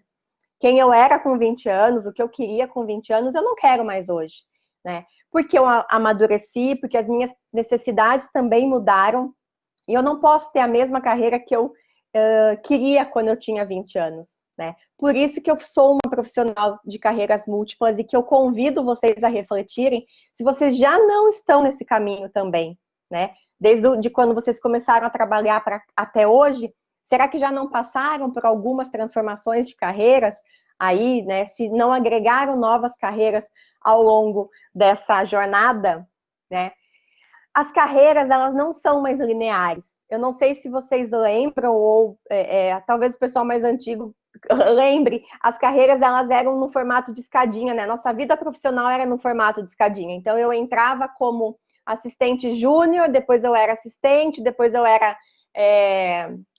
Quem eu era com 20 anos, o que eu queria com 20 anos, eu não quero mais hoje, né? Porque eu amadureci, porque as minhas necessidades também mudaram, e eu não posso ter a mesma carreira que eu queria quando eu tinha 20 anos, né? Por isso que eu sou uma profissional de carreiras múltiplas e que eu convido vocês a refletirem se vocês já não estão nesse caminho também, né? Desde quando vocês começaram a trabalhar até hoje, será que já não passaram por algumas transformações de carreiras aí, né? Se não agregaram novas carreiras ao longo dessa jornada, né? As carreiras, elas não são mais lineares. Eu não sei se vocês lembram, ou talvez o pessoal mais antigo lembre, as carreiras, elas eram no formato de escadinha, né? Nossa vida profissional era no formato de escadinha. Então, eu entrava como assistente júnior, depois eu era assistente, depois eu era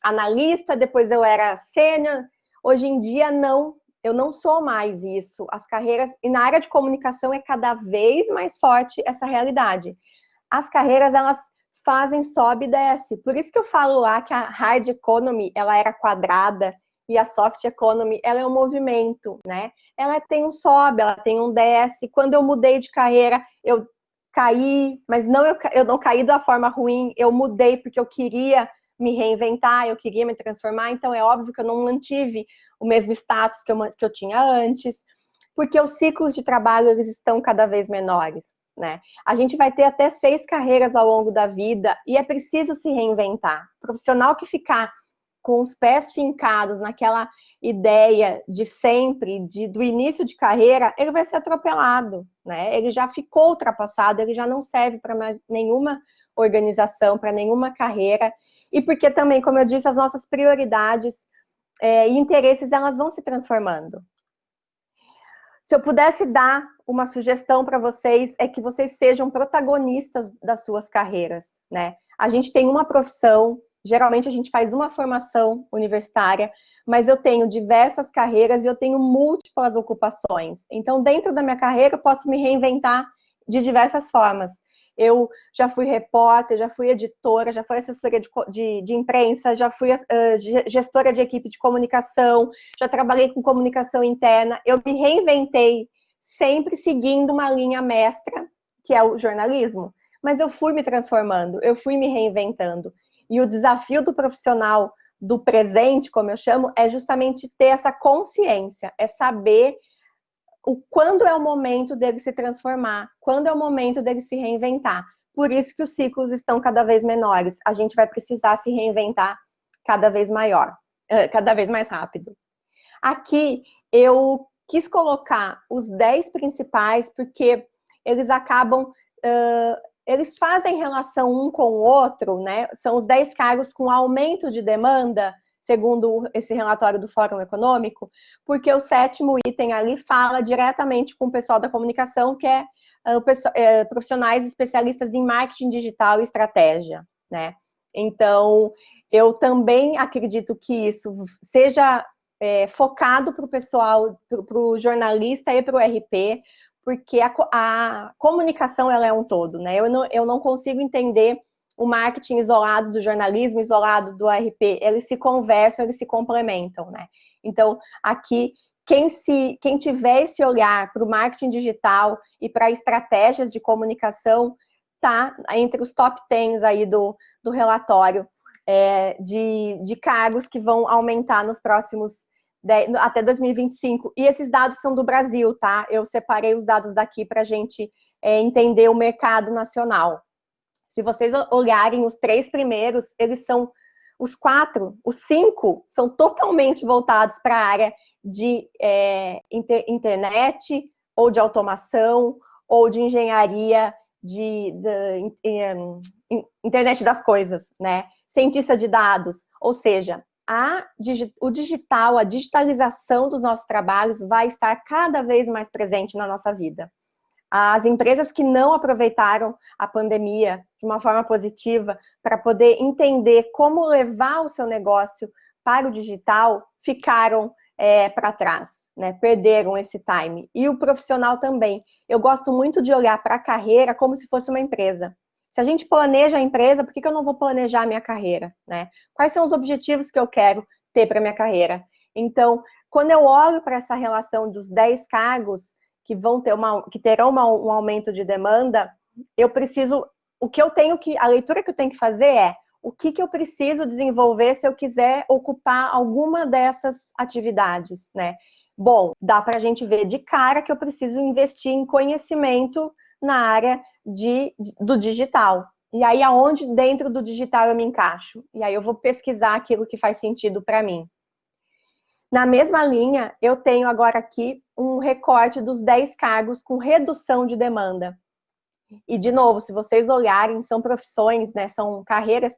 analista, depois eu era sênior. Hoje em dia, não. Eu não sou mais isso. As carreiras, e na área de comunicação é cada vez mais forte essa realidade. As carreiras, elas fazem sobe e desce. Por isso que eu falo lá que a hard economy, ela era quadrada e a soft economy, ela é um movimento, né? Ela tem um sobe, ela tem um desce. Quando eu mudei de carreira, eu caí, mas eu não caí da forma ruim, eu mudei porque eu queria me reinventar, eu queria me transformar, então é óbvio que eu não mantive o mesmo status que eu tinha antes, porque os ciclos de trabalho, eles estão cada vez menores, né? A gente vai ter até 6 carreiras ao longo da vida e é preciso se reinventar. O profissional que ficar com os pés fincados naquela ideia de sempre, do início de carreira, ele vai ser atropelado, né? Ele já ficou ultrapassado, ele já não serve para mais nenhuma organização, para nenhuma carreira, e porque também, como eu disse, as nossas prioridades e interesses, elas vão se transformando. Se eu pudesse dar uma sugestão para vocês, é que vocês sejam protagonistas das suas carreiras, né? A gente tem uma profissão, geralmente a gente faz uma formação universitária, mas eu tenho diversas carreiras e eu tenho múltiplas ocupações. Então, dentro da minha carreira, eu posso me reinventar de diversas formas. Eu já fui repórter, já fui editora, já fui assessora de imprensa, já fui gestora de equipe de comunicação, já trabalhei com comunicação interna. Eu me reinventei sempre seguindo uma linha mestra, que é o jornalismo. Mas eu fui me transformando, eu fui me reinventando. E o desafio do profissional do presente, como eu chamo, é justamente ter essa consciência, é saber quando é o momento dele se transformar, quando é o momento dele se reinventar. Por isso que os ciclos estão cada vez menores. A gente vai precisar se reinventar cada vez cada vez mais rápido. Aqui eu quis colocar os 10 principais, porque eles acabam, eles fazem relação um com o outro, né? São os 10 cargos com aumento de demanda, segundo esse relatório do Fórum Econômico, porque o 7º item ali fala diretamente com o pessoal da comunicação, que é profissionais especialistas em marketing digital e estratégia, né? Então, eu também acredito que isso seja focado para o pessoal, para o jornalista e para o RP, porque a comunicação ela é um todo, né? Eu não consigo entender o marketing isolado do jornalismo, isolado do RP, eles se conversam, eles se complementam, né? Então, aqui, quem tiver esse olhar para o marketing digital e para estratégias de comunicação, tá entre os top 10 aí do relatório de cargos que vão aumentar nos próximos até 2025. E esses dados são do Brasil, tá? Eu separei os dados daqui para a gente entender o mercado nacional. Se vocês olharem os 3 primeiros, eles são os 5 são totalmente voltados para a área de internet, ou de automação, ou de engenharia, de internet das coisas, né? Cientista de dados, ou seja, o digital, a digitalização dos nossos trabalhos vai estar cada vez mais presente na nossa vida. As empresas que não aproveitaram a pandemia de uma forma positiva para poder entender como levar o seu negócio para o digital, ficaram para trás, né? Perderam esse time. E o profissional também. Eu gosto muito de olhar para a carreira como se fosse uma empresa. Se a gente planeja a empresa, por que eu não vou planejar a minha carreira, né? Quais são os objetivos que eu quero ter para a minha carreira? Então, quando eu olho para essa relação dos 10 cargos, que terão um aumento de demanda, eu preciso, a leitura que eu tenho que fazer é o que eu preciso desenvolver se eu quiser ocupar alguma dessas atividades, né? Bom, dá para a gente ver de cara que eu preciso investir em conhecimento na área do digital. E aí, aonde dentro do digital eu me encaixo? E aí eu vou pesquisar aquilo que faz sentido para mim. Na mesma linha, eu tenho agora aqui um recorte dos 10 cargos com redução de demanda. E, de novo, se vocês olharem, são profissões, né, são carreiras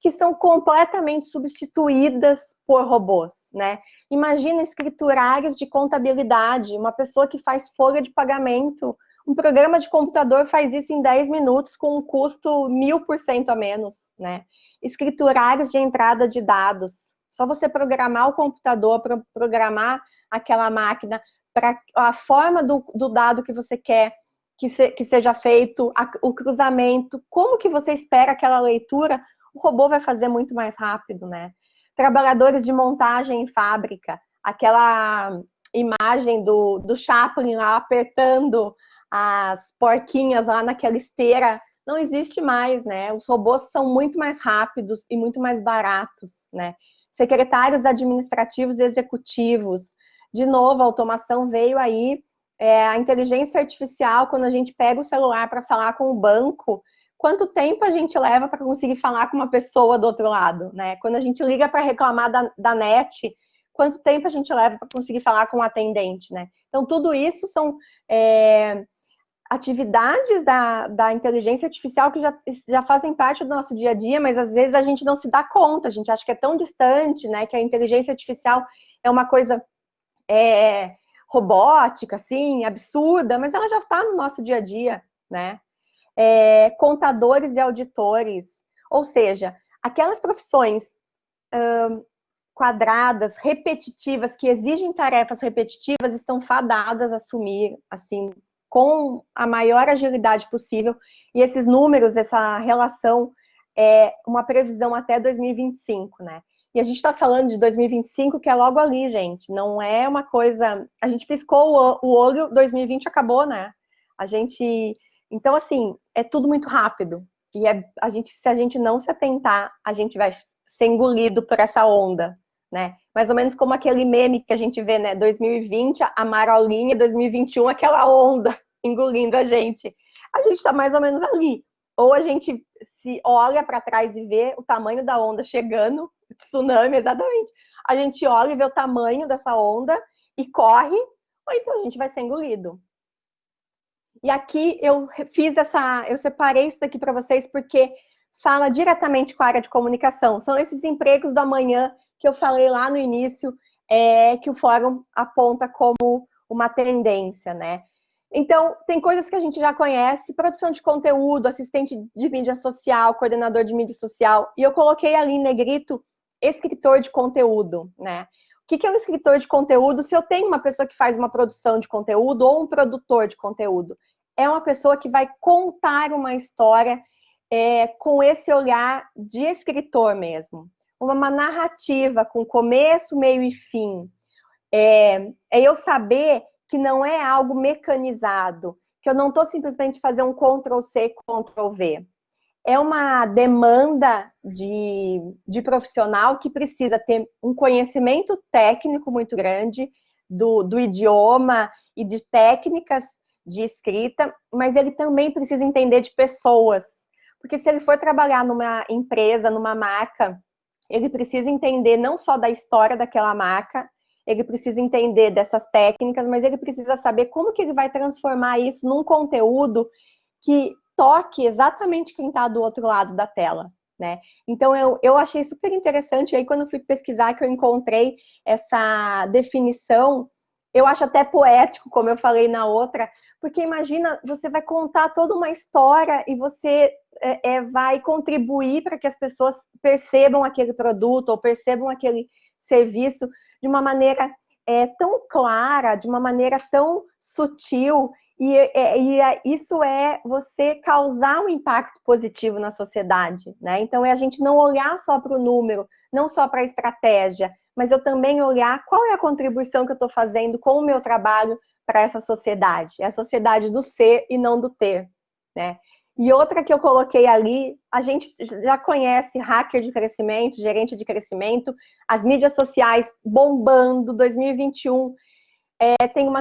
que são completamente substituídas por robôs, né? Imagina escriturários de contabilidade, uma pessoa que faz folha de pagamento, um programa de computador faz isso em 10 minutos com um custo 1000% a menos, né? Escriturários de entrada de dados, só você programar o computador, programar aquela máquina para a forma do dado que você quer que seja feito, o cruzamento, como que você espera aquela leitura, o robô vai fazer muito mais rápido, né? Trabalhadores de montagem em fábrica, aquela imagem do Chaplin lá apertando as porquinhas lá naquela esteira, não existe mais, né? Os robôs são muito mais rápidos e muito mais baratos, né? Secretários administrativos e executivos. De novo, a automação veio aí, a inteligência artificial, quando a gente pega o celular para falar com o banco, quanto tempo a gente leva para conseguir falar com uma pessoa do outro lado, né? Quando a gente liga para reclamar da net, quanto tempo a gente leva para conseguir falar com um atendente, né? Então, tudo isso são atividades da inteligência artificial que já fazem parte do nosso dia a dia, mas às vezes a gente não se dá conta, a gente acha que é tão distante, né? Que a inteligência artificial é uma coisa robótica, assim, absurda, mas ela já está no nosso dia a dia, né? Contadores e auditores, ou seja, aquelas profissões quadradas, repetitivas, que exigem tarefas repetitivas, estão fadadas a assumir, assim, com a maior agilidade possível, e esses números, essa relação, é uma previsão até 2025, né? E a gente está falando de 2025, que é logo ali, gente, não é uma coisa... A gente piscou o olho, 2020 acabou, né? Então, assim, é tudo muito rápido, e se a gente não se atentar, a gente vai ser engolido por essa onda, né? Mais ou menos como aquele meme que a gente vê, né? 2020, a marolinha, 2021, aquela onda engolindo a gente. A gente está mais ou menos ali. Ou a gente se olha para trás e vê o tamanho da onda chegando, tsunami, exatamente. A gente olha e vê o tamanho dessa onda e corre, ou então a gente vai ser engolido. E aqui eu separei isso daqui para vocês porque fala diretamente com a área de comunicação. São esses empregos do amanhã que eu falei lá no início, que o fórum aponta como uma tendência, né? Então, tem coisas que a gente já conhece, produção de conteúdo, assistente de mídia social, coordenador de mídia social, e eu coloquei ali em negrito, escritor de conteúdo, né? O que é um escritor de conteúdo? Se eu tenho uma pessoa que faz uma produção de conteúdo ou um produtor de conteúdo, é uma pessoa que vai contar uma história com esse olhar de escritor mesmo. Uma narrativa com começo, meio e fim. Eu saber que não é algo mecanizado, que eu não estou simplesmente fazendo um Ctrl+C, Ctrl+V. É uma demanda de profissional que precisa ter um conhecimento técnico muito grande do idioma e de técnicas de escrita, mas ele também precisa entender de pessoas. Porque se ele for trabalhar numa empresa, numa marca, ele precisa entender não só da história daquela marca, ele precisa entender dessas técnicas, mas ele precisa saber como que ele vai transformar isso num conteúdo que toque exatamente quem está do outro lado da tela, né? Então, eu achei super interessante, aí quando eu fui pesquisar que eu encontrei essa definição, eu acho até poético, como eu falei na outra, porque imagina, você vai contar toda uma história e você vai contribuir para que as pessoas percebam aquele produto ou percebam aquele serviço de uma maneira tão clara, de uma maneira tão sutil, e isso é você causar um impacto positivo na sociedade, né? Então, a gente não olhar só para o número, não só para a estratégia, mas eu também olhar qual é a contribuição que eu estou fazendo com o meu trabalho para essa sociedade. É a sociedade do ser e não do ter, né? E outra que eu coloquei ali, a gente já conhece hacker de crescimento, gerente de crescimento, as mídias sociais bombando, 2021,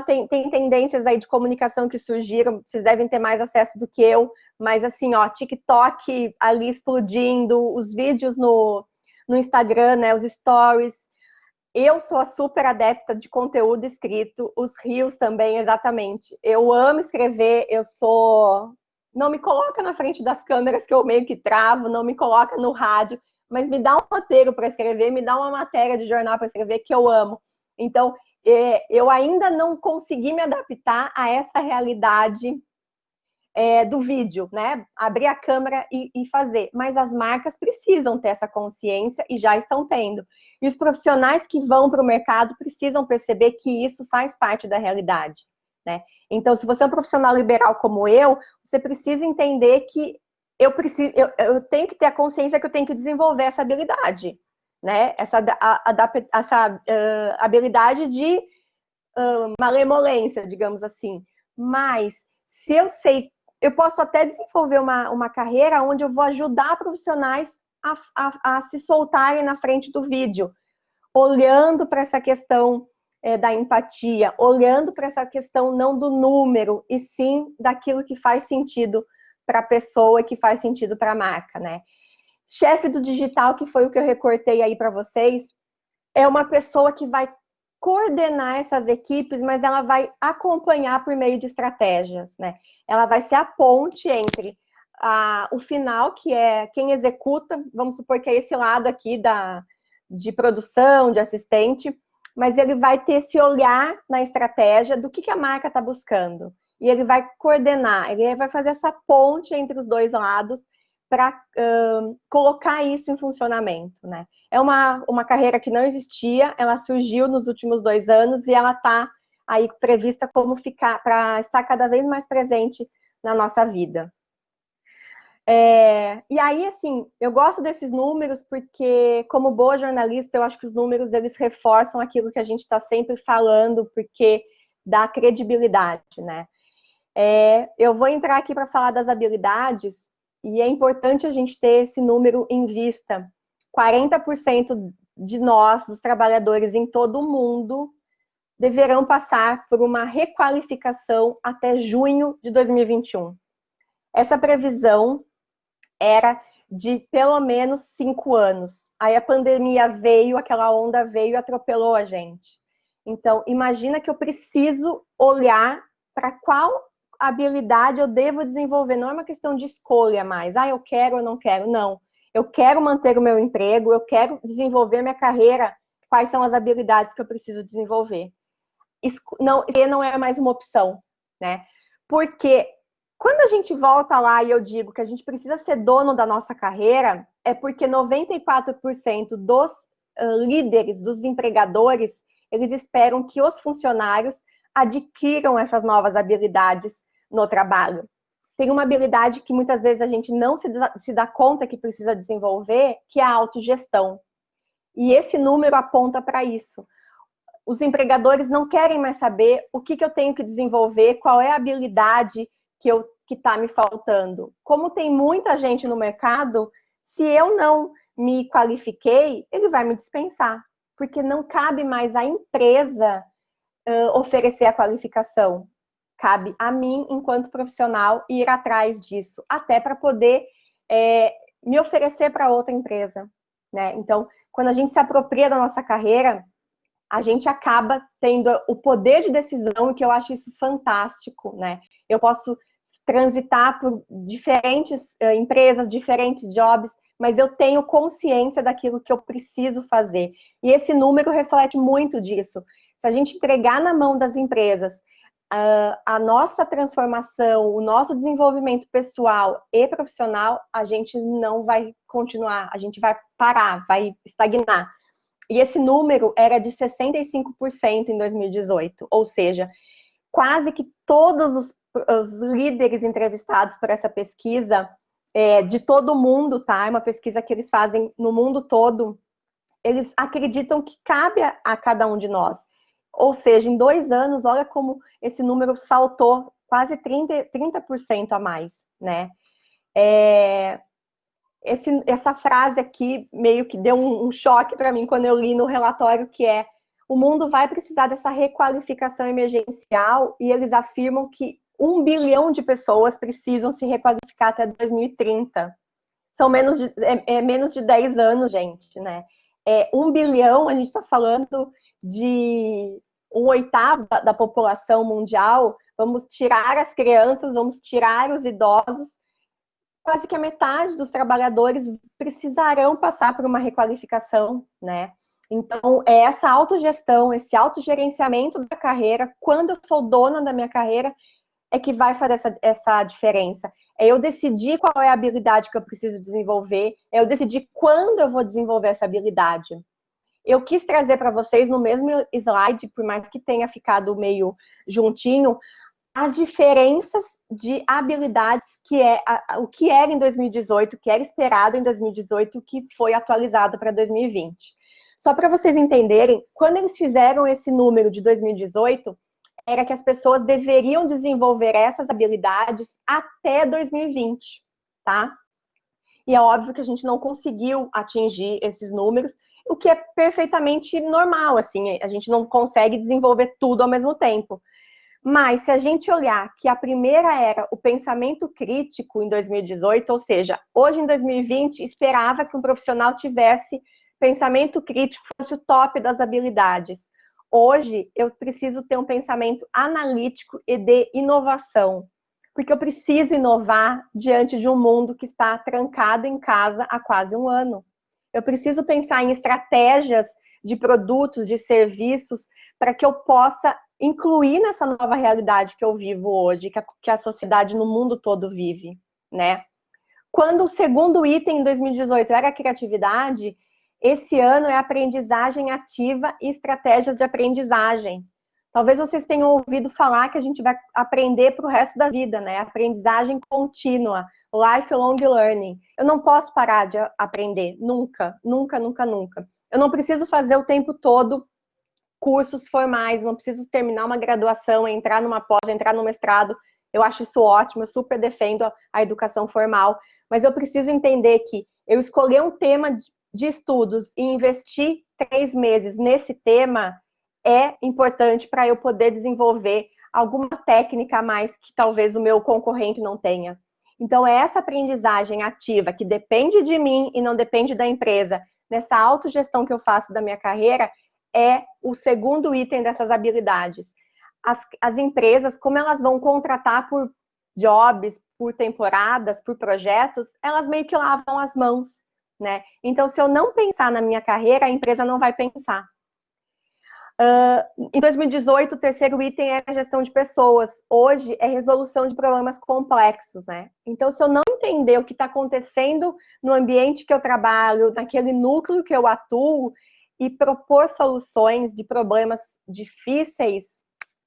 tem tendências aí de comunicação que surgiram, vocês devem ter mais acesso do que eu, mas assim, ó, TikTok ali explodindo, os vídeos no Instagram, né, os stories. Eu sou a super adepta de conteúdo escrito, os reels também, exatamente. Eu amo escrever, não me coloca na frente das câmeras que eu meio que travo, não me coloca no rádio, mas me dá um roteiro para escrever, me dá uma matéria de jornal para escrever que eu amo. Então, eu ainda não consegui me adaptar a essa realidade do vídeo, né? Abrir a câmera e fazer. Mas as marcas precisam ter essa consciência e já estão tendo. E os profissionais que vão para o mercado precisam perceber que isso faz parte da realidade, né? Então, se você é um profissional liberal como eu, você precisa entender que eu tenho que ter a consciência que eu tenho que desenvolver essa habilidade, né? Essa habilidade de malemolência, digamos assim. Mas Se eu sei, eu posso até desenvolver uma carreira onde eu vou ajudar profissionais a se soltarem na frente do vídeo, olhando para essa questão da empatia, olhando para essa questão não do número, e sim daquilo que faz sentido para a pessoa e que faz sentido para a marca, né? Chefe do digital, que foi o que eu recortei aí para vocês, é uma pessoa que vai coordenar essas equipes, mas ela vai acompanhar por meio de estratégias, né? Ela vai ser a ponte entre o final, que é quem executa, vamos supor que é esse lado aqui de produção, de assistente, mas ele vai ter esse olhar na estratégia do que a marca está buscando. E ele vai coordenar, ele vai fazer essa ponte entre os dois lados para colocar isso em funcionamento, né? É uma carreira que não existia, ela surgiu nos últimos 2 anos e ela está aí prevista como para estar cada vez mais presente na nossa vida. E aí, assim, eu gosto desses números porque, como boa jornalista, eu acho que os números, eles reforçam aquilo que a gente está sempre falando, porque dá credibilidade, né? Eu vou entrar aqui para falar das habilidades, e é importante a gente ter esse número em vista. 40% de nós, dos trabalhadores em todo o mundo, deverão passar por uma requalificação até junho de 2021. Essa previsão era de pelo menos 5 anos. Aí a pandemia veio, aquela onda veio e atropelou a gente. Então, imagina que eu preciso olhar para qual habilidade eu devo desenvolver. Não é uma questão de escolha mais. Eu quero ou não quero. Não. Eu quero manter o meu emprego, eu quero desenvolver minha carreira. Quais são as habilidades que eu preciso desenvolver? Não é mais uma opção, né? Porque quando a gente volta lá e eu digo que a gente precisa ser dono da nossa carreira, é porque 94% dos líderes, dos empregadores, eles esperam que os funcionários adquiram essas novas habilidades no trabalho. Tem uma habilidade que muitas vezes a gente não se dá conta que precisa desenvolver, que é a autogestão. E esse número aponta para isso. Os empregadores não querem mais saber o que eu tenho que desenvolver, qual é a habilidade que está me faltando. Como tem muita gente no mercado, se eu não me qualifiquei, ele vai me dispensar, porque não cabe mais à empresa oferecer a qualificação. Cabe a mim, enquanto profissional, ir atrás disso, até para poder me oferecer para outra empresa, né? Então, quando a gente se apropria da nossa carreira, a gente acaba tendo o poder de decisão, e que eu acho isso fantástico, né? Eu posso transitar por diferentes empresas, diferentes jobs, mas eu tenho consciência daquilo que eu preciso fazer. E esse número reflete muito disso. Se a gente entregar na mão das empresas a nossa transformação, o nosso desenvolvimento pessoal e profissional, a gente não vai continuar, a gente vai parar, vai estagnar. E esse número era de 65% em 2018, ou seja, quase que todos os líderes entrevistados por essa pesquisa, de todo o mundo, tá? É uma pesquisa que eles fazem no mundo todo, eles acreditam que cabe a cada um de nós. Ou seja, em 2 anos, olha como esse número saltou quase 30% a mais, né? Essa frase aqui meio que deu um choque para mim quando eu li no relatório, que é: o mundo vai precisar dessa requalificação emergencial, e eles afirmam que 1 bilhão de pessoas precisam se requalificar até 2030. São menos de 10 anos, gente, né? 1 bilhão, a gente está falando de 1/8 da população mundial. Vamos tirar as crianças, vamos tirar os idosos. Quase que a metade dos trabalhadores precisarão passar por uma requalificação, né? Então, essa autogestão, esse autogerenciamento da carreira, quando eu sou dona da minha carreira, é que vai fazer essa diferença. É eu decidir qual é a habilidade que eu preciso desenvolver, é eu decidir quando eu vou desenvolver essa habilidade. Eu quis trazer para vocês no mesmo slide, por mais que tenha ficado meio juntinho, as diferenças de habilidades o que era em 2018, o que era esperado em 2018, o que foi atualizado para 2020. Só para vocês entenderem, quando eles fizeram esse número de 2018, era que as pessoas deveriam desenvolver essas habilidades até 2020, tá? E é óbvio que a gente não conseguiu atingir esses números, o que é perfeitamente normal, assim, a gente não consegue desenvolver tudo ao mesmo tempo. Mas se a gente olhar que a primeira era o pensamento crítico em 2018, ou seja, hoje em 2020 esperava que um profissional tivesse pensamento crítico, fosse o top das habilidades. Hoje eu preciso ter um pensamento analítico e de inovação, porque eu preciso inovar diante de um mundo que está trancado em casa há quase um ano. Eu preciso pensar em estratégias de produtos, de serviços, para que eu possa incluir nessa nova realidade que eu vivo hoje, que a sociedade no mundo todo vive, né? Quando o segundo item em 2018 era a criatividade, esse ano é aprendizagem ativa e estratégias de aprendizagem. Talvez vocês tenham ouvido falar que a gente vai aprender para o resto da vida, né? Aprendizagem contínua, lifelong learning. Eu não posso parar de aprender, nunca, nunca, nunca, nunca. Eu não preciso fazer o tempo todo cursos formais, não preciso terminar uma graduação, entrar numa pós, entrar no mestrado. Eu acho isso ótimo, eu super defendo a educação formal, mas eu preciso entender que eu escolher um tema de estudos e investir 3 meses nesse tema é importante para eu poder desenvolver alguma técnica a mais que talvez o meu concorrente não tenha. Então, é essa aprendizagem ativa que depende de mim e não depende da empresa, nessa autogestão que eu faço da minha carreira, é o segundo item dessas habilidades. As empresas, como elas vão contratar por jobs, por temporadas, por projetos, elas meio que lavam as mãos, né? Então, se eu não pensar na minha carreira, a empresa não vai pensar. Em 2018, o terceiro item é a gestão de pessoas. Hoje é resolução de problemas complexos, né? Então, se eu não entender o que está acontecendo no ambiente que eu trabalho, naquele núcleo que eu atuo, e propor soluções de problemas difíceis,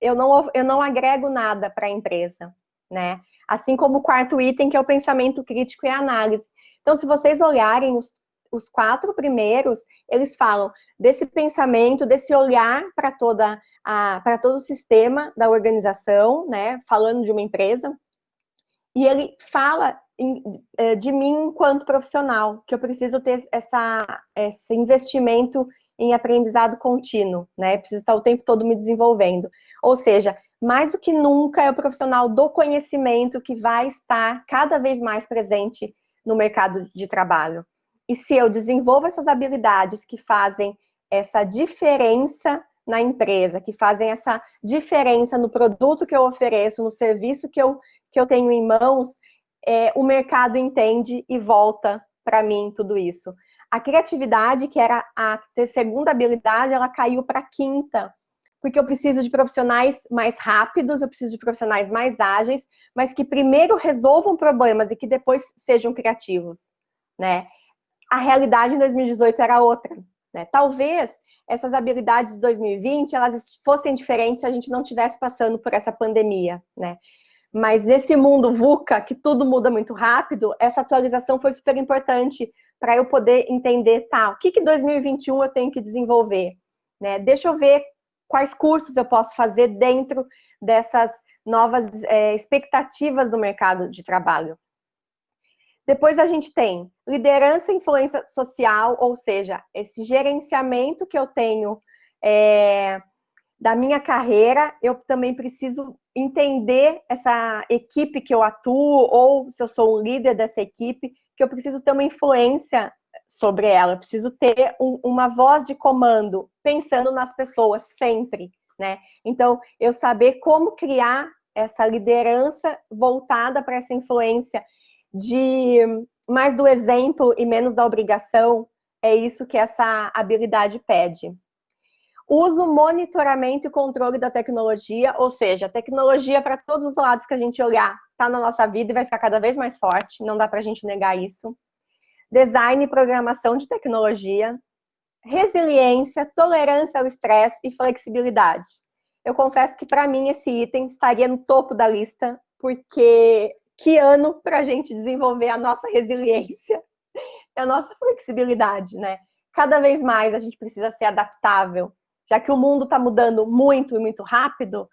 eu não agrego nada para a empresa, né? Assim como o quarto item, que é o pensamento crítico e a análise. Então, se vocês olharem os 4 primeiros, eles falam desse pensamento, desse olhar para todo o sistema da organização, né? Falando de uma empresa. E ele fala de mim enquanto profissional, que eu preciso ter esse investimento em aprendizado contínuo, né? Eu preciso estar o tempo todo me desenvolvendo. Ou seja, mais do que nunca é o profissional do conhecimento que vai estar cada vez mais presente no mercado de trabalho. E se eu desenvolvo essas habilidades que fazem essa diferença na empresa, que fazem essa diferença no produto que eu ofereço, no serviço que eu tenho em mãos, o mercado entende e volta para mim tudo isso. A criatividade, que era a segunda habilidade, ela caiu para a quinta, porque eu preciso de profissionais mais rápidos, eu preciso de profissionais mais ágeis, mas que primeiro resolvam problemas e que depois sejam criativos, né? A realidade em 2018 era outra, né? Talvez essas habilidades de 2020, elas fossem diferentes se a gente não estivesse passando por essa pandemia, né? Mas nesse mundo VUCA, que tudo muda muito rápido, essa atualização foi super importante para eu poder entender, tá, o que 2021 eu tenho que desenvolver, né? Deixa eu ver quais cursos eu posso fazer dentro dessas novas expectativas do mercado de trabalho. Depois a gente tem liderança e influência social, ou seja, esse gerenciamento que eu tenho da minha carreira, eu também preciso entender essa equipe que eu atuo, ou se eu sou um líder dessa equipe, que eu preciso ter uma influência sobre ela, eu preciso ter uma voz de comando, pensando nas pessoas sempre, né? Então, eu saber como criar essa liderança voltada para essa influência de mais do exemplo e menos da obrigação, é isso que essa habilidade pede. Uso, monitoramento e controle da tecnologia, ou seja, tecnologia para todos os lados que a gente olhar, está na nossa vida e vai ficar cada vez mais forte, não dá para a gente negar isso. Design e programação de tecnologia, resiliência, tolerância ao estresse e flexibilidade. Eu confesso que para mim esse item estaria no topo da lista, porque que ano para a gente desenvolver a nossa resiliência e a nossa flexibilidade, né? Cada vez mais a gente precisa ser adaptável, já que o mundo está mudando muito e muito rápido,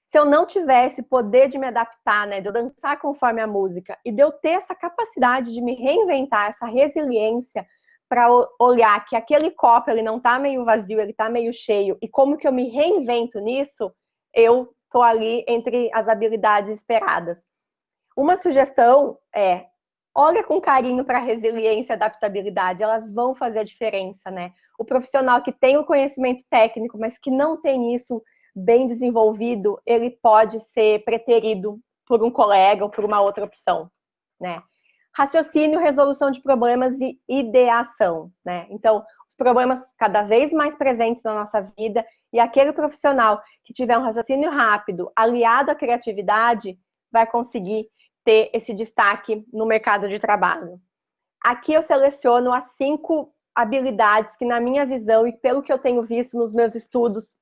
Se eu não tivesse poder de me adaptar, né, de eu dançar conforme a música e de eu ter essa capacidade de me reinventar, essa resiliência para olhar que aquele copo ele não está meio vazio, ele está meio cheio, e como que eu me reinvento nisso, eu estou ali entre as habilidades esperadas. Uma sugestão é, olha com carinho para a resiliência e adaptabilidade, elas vão fazer a diferença, né? O profissional que tem o conhecimento técnico, mas que não tem isso bem desenvolvido, ele pode ser preterido por um colega ou por uma outra opção, né? Raciocínio, resolução de problemas e ideação, né? Então, os problemas cada vez mais presentes na nossa vida, e aquele profissional que tiver um raciocínio rápido, aliado à criatividade, vai conseguir ter esse destaque no mercado de trabalho. Aqui eu seleciono as 5 habilidades que, na minha visão, e pelo que eu tenho visto nos meus estudos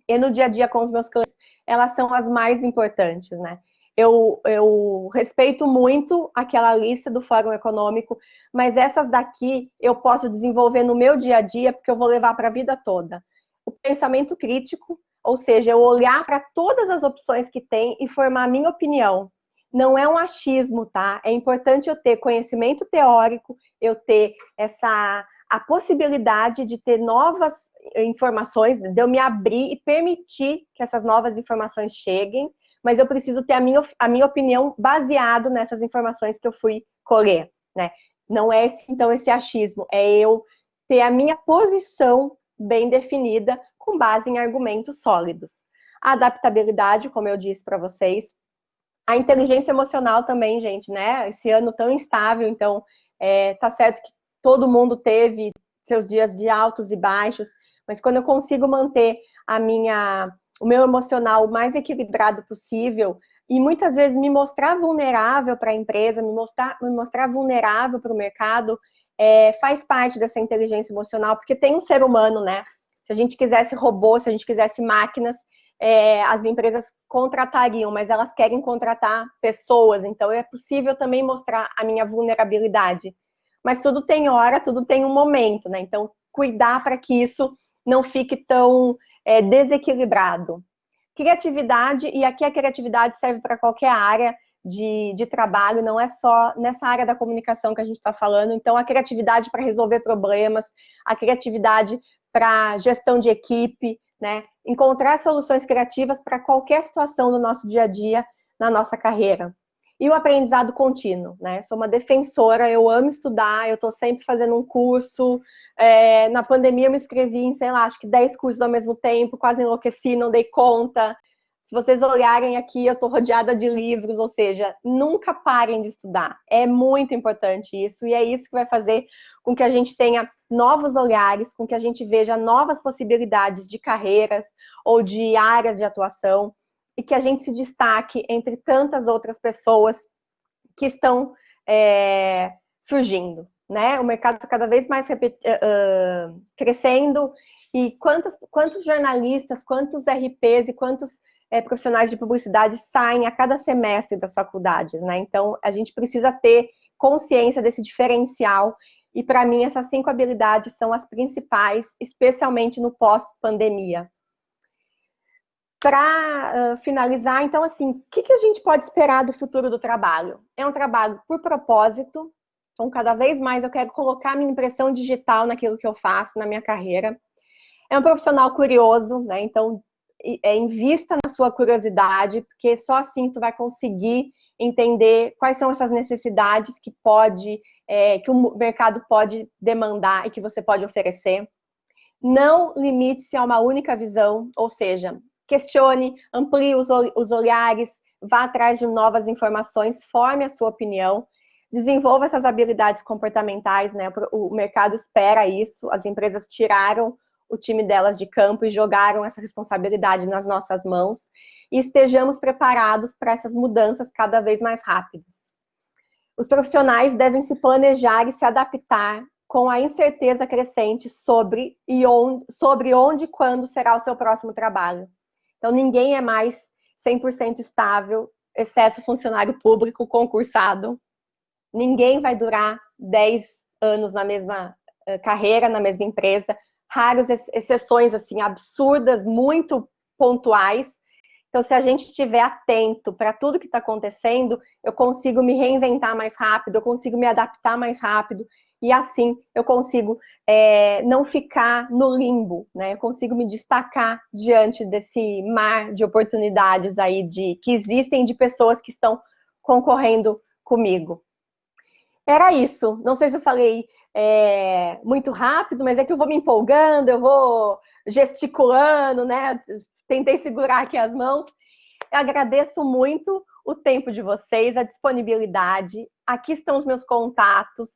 e no dia a dia com os meus clientes, elas são as mais importantes, né? Eu respeito muito aquela lista do Fórum Econômico, mas essas daqui eu posso desenvolver no meu dia a dia, porque eu vou levar para a vida toda. O pensamento crítico, ou seja, eu olhar para todas as opções que tem e formar a minha opinião. Não é um achismo, tá? É importante eu ter conhecimento teórico, eu ter a possibilidade de ter novas informações, de eu me abrir e permitir que essas novas informações cheguem, mas eu preciso ter a minha opinião baseado nessas informações que eu fui colher, né? Não é então esse achismo, é eu ter a minha posição bem definida com base em argumentos sólidos. A adaptabilidade, como eu disse para vocês, a inteligência emocional também, gente, né? Esse ano tão instável, então tá certo que todo mundo teve seus dias de altos e baixos, mas quando eu consigo manter o meu emocional o mais equilibrado possível e muitas vezes me mostrar vulnerável para a empresa, me mostrar vulnerável para o mercado, faz parte dessa inteligência emocional, porque tem um ser humano, né? Se a gente quisesse robô, se a gente quisesse máquinas, as empresas contratariam, mas elas querem contratar pessoas, então é possível também mostrar a minha vulnerabilidade. Mas tudo tem hora, tudo tem um momento, né? Então, cuidar para que isso não fique tão desequilibrado. Criatividade, e aqui a criatividade serve para qualquer área de trabalho, não é só nessa área da comunicação que a gente está falando. Então, a criatividade para resolver problemas, a criatividade para gestão de equipe, né? Encontrar soluções criativas para qualquer situação do nosso dia a dia, na nossa carreira. E o aprendizado contínuo, né? Sou uma defensora, eu amo estudar, eu estou sempre fazendo um curso. Na pandemia eu me inscrevi em, sei lá, acho que 10 cursos ao mesmo tempo, quase enlouqueci, não dei conta. Se vocês olharem aqui, eu estou rodeada de livros, ou seja, nunca parem de estudar. É muito importante isso, e é isso que vai fazer com que a gente tenha novos olhares, com que a gente veja novas possibilidades de carreiras ou de áreas de atuação, e que a gente se destaque entre tantas outras pessoas que estão surgindo, né? O mercado está cada vez mais crescendo, e quantos jornalistas, quantos RPs e quantos profissionais de publicidade saem a cada semestre das faculdades, né? Então, a gente precisa ter consciência desse diferencial, e para mim essas 5 habilidades são as principais, especialmente no pós-pandemia. Para finalizar, então, assim, o que a gente pode esperar do futuro do trabalho? É um trabalho por propósito, então cada vez mais eu quero colocar minha impressão digital naquilo que eu faço, na minha carreira. É um profissional curioso, né? Então, invista na sua curiosidade, porque só assim tu vai conseguir entender quais são essas necessidades que o mercado pode demandar e que você pode oferecer. Não limite-se a uma única visão, ou seja, questione, amplie os olhares, vá atrás de novas informações, forme a sua opinião, desenvolva essas habilidades comportamentais, né? O mercado espera isso, as empresas tiraram o time delas de campo e jogaram essa responsabilidade nas nossas mãos, e estejamos preparados para essas mudanças cada vez mais rápidas. Os profissionais devem se planejar e se adaptar com a incerteza crescente sobre onde e quando será o seu próximo trabalho. Então, ninguém é mais 100% estável, exceto o funcionário público concursado. Ninguém vai durar 10 anos na mesma carreira, na mesma empresa. Raras exceções assim absurdas, muito pontuais, Então, se a gente estiver atento para tudo que está acontecendo, eu consigo me reinventar mais rápido, eu consigo me adaptar mais rápido, e assim eu consigo não ficar no limbo, né? Eu consigo me destacar diante desse mar de oportunidades aí que existem de pessoas que estão concorrendo comigo. Era isso. Não sei se eu falei muito rápido, mas é que eu vou me empolgando, eu vou gesticulando, né? Tentei segurar aqui as mãos. Eu agradeço muito o tempo de vocês, a disponibilidade. Aqui estão os meus contatos.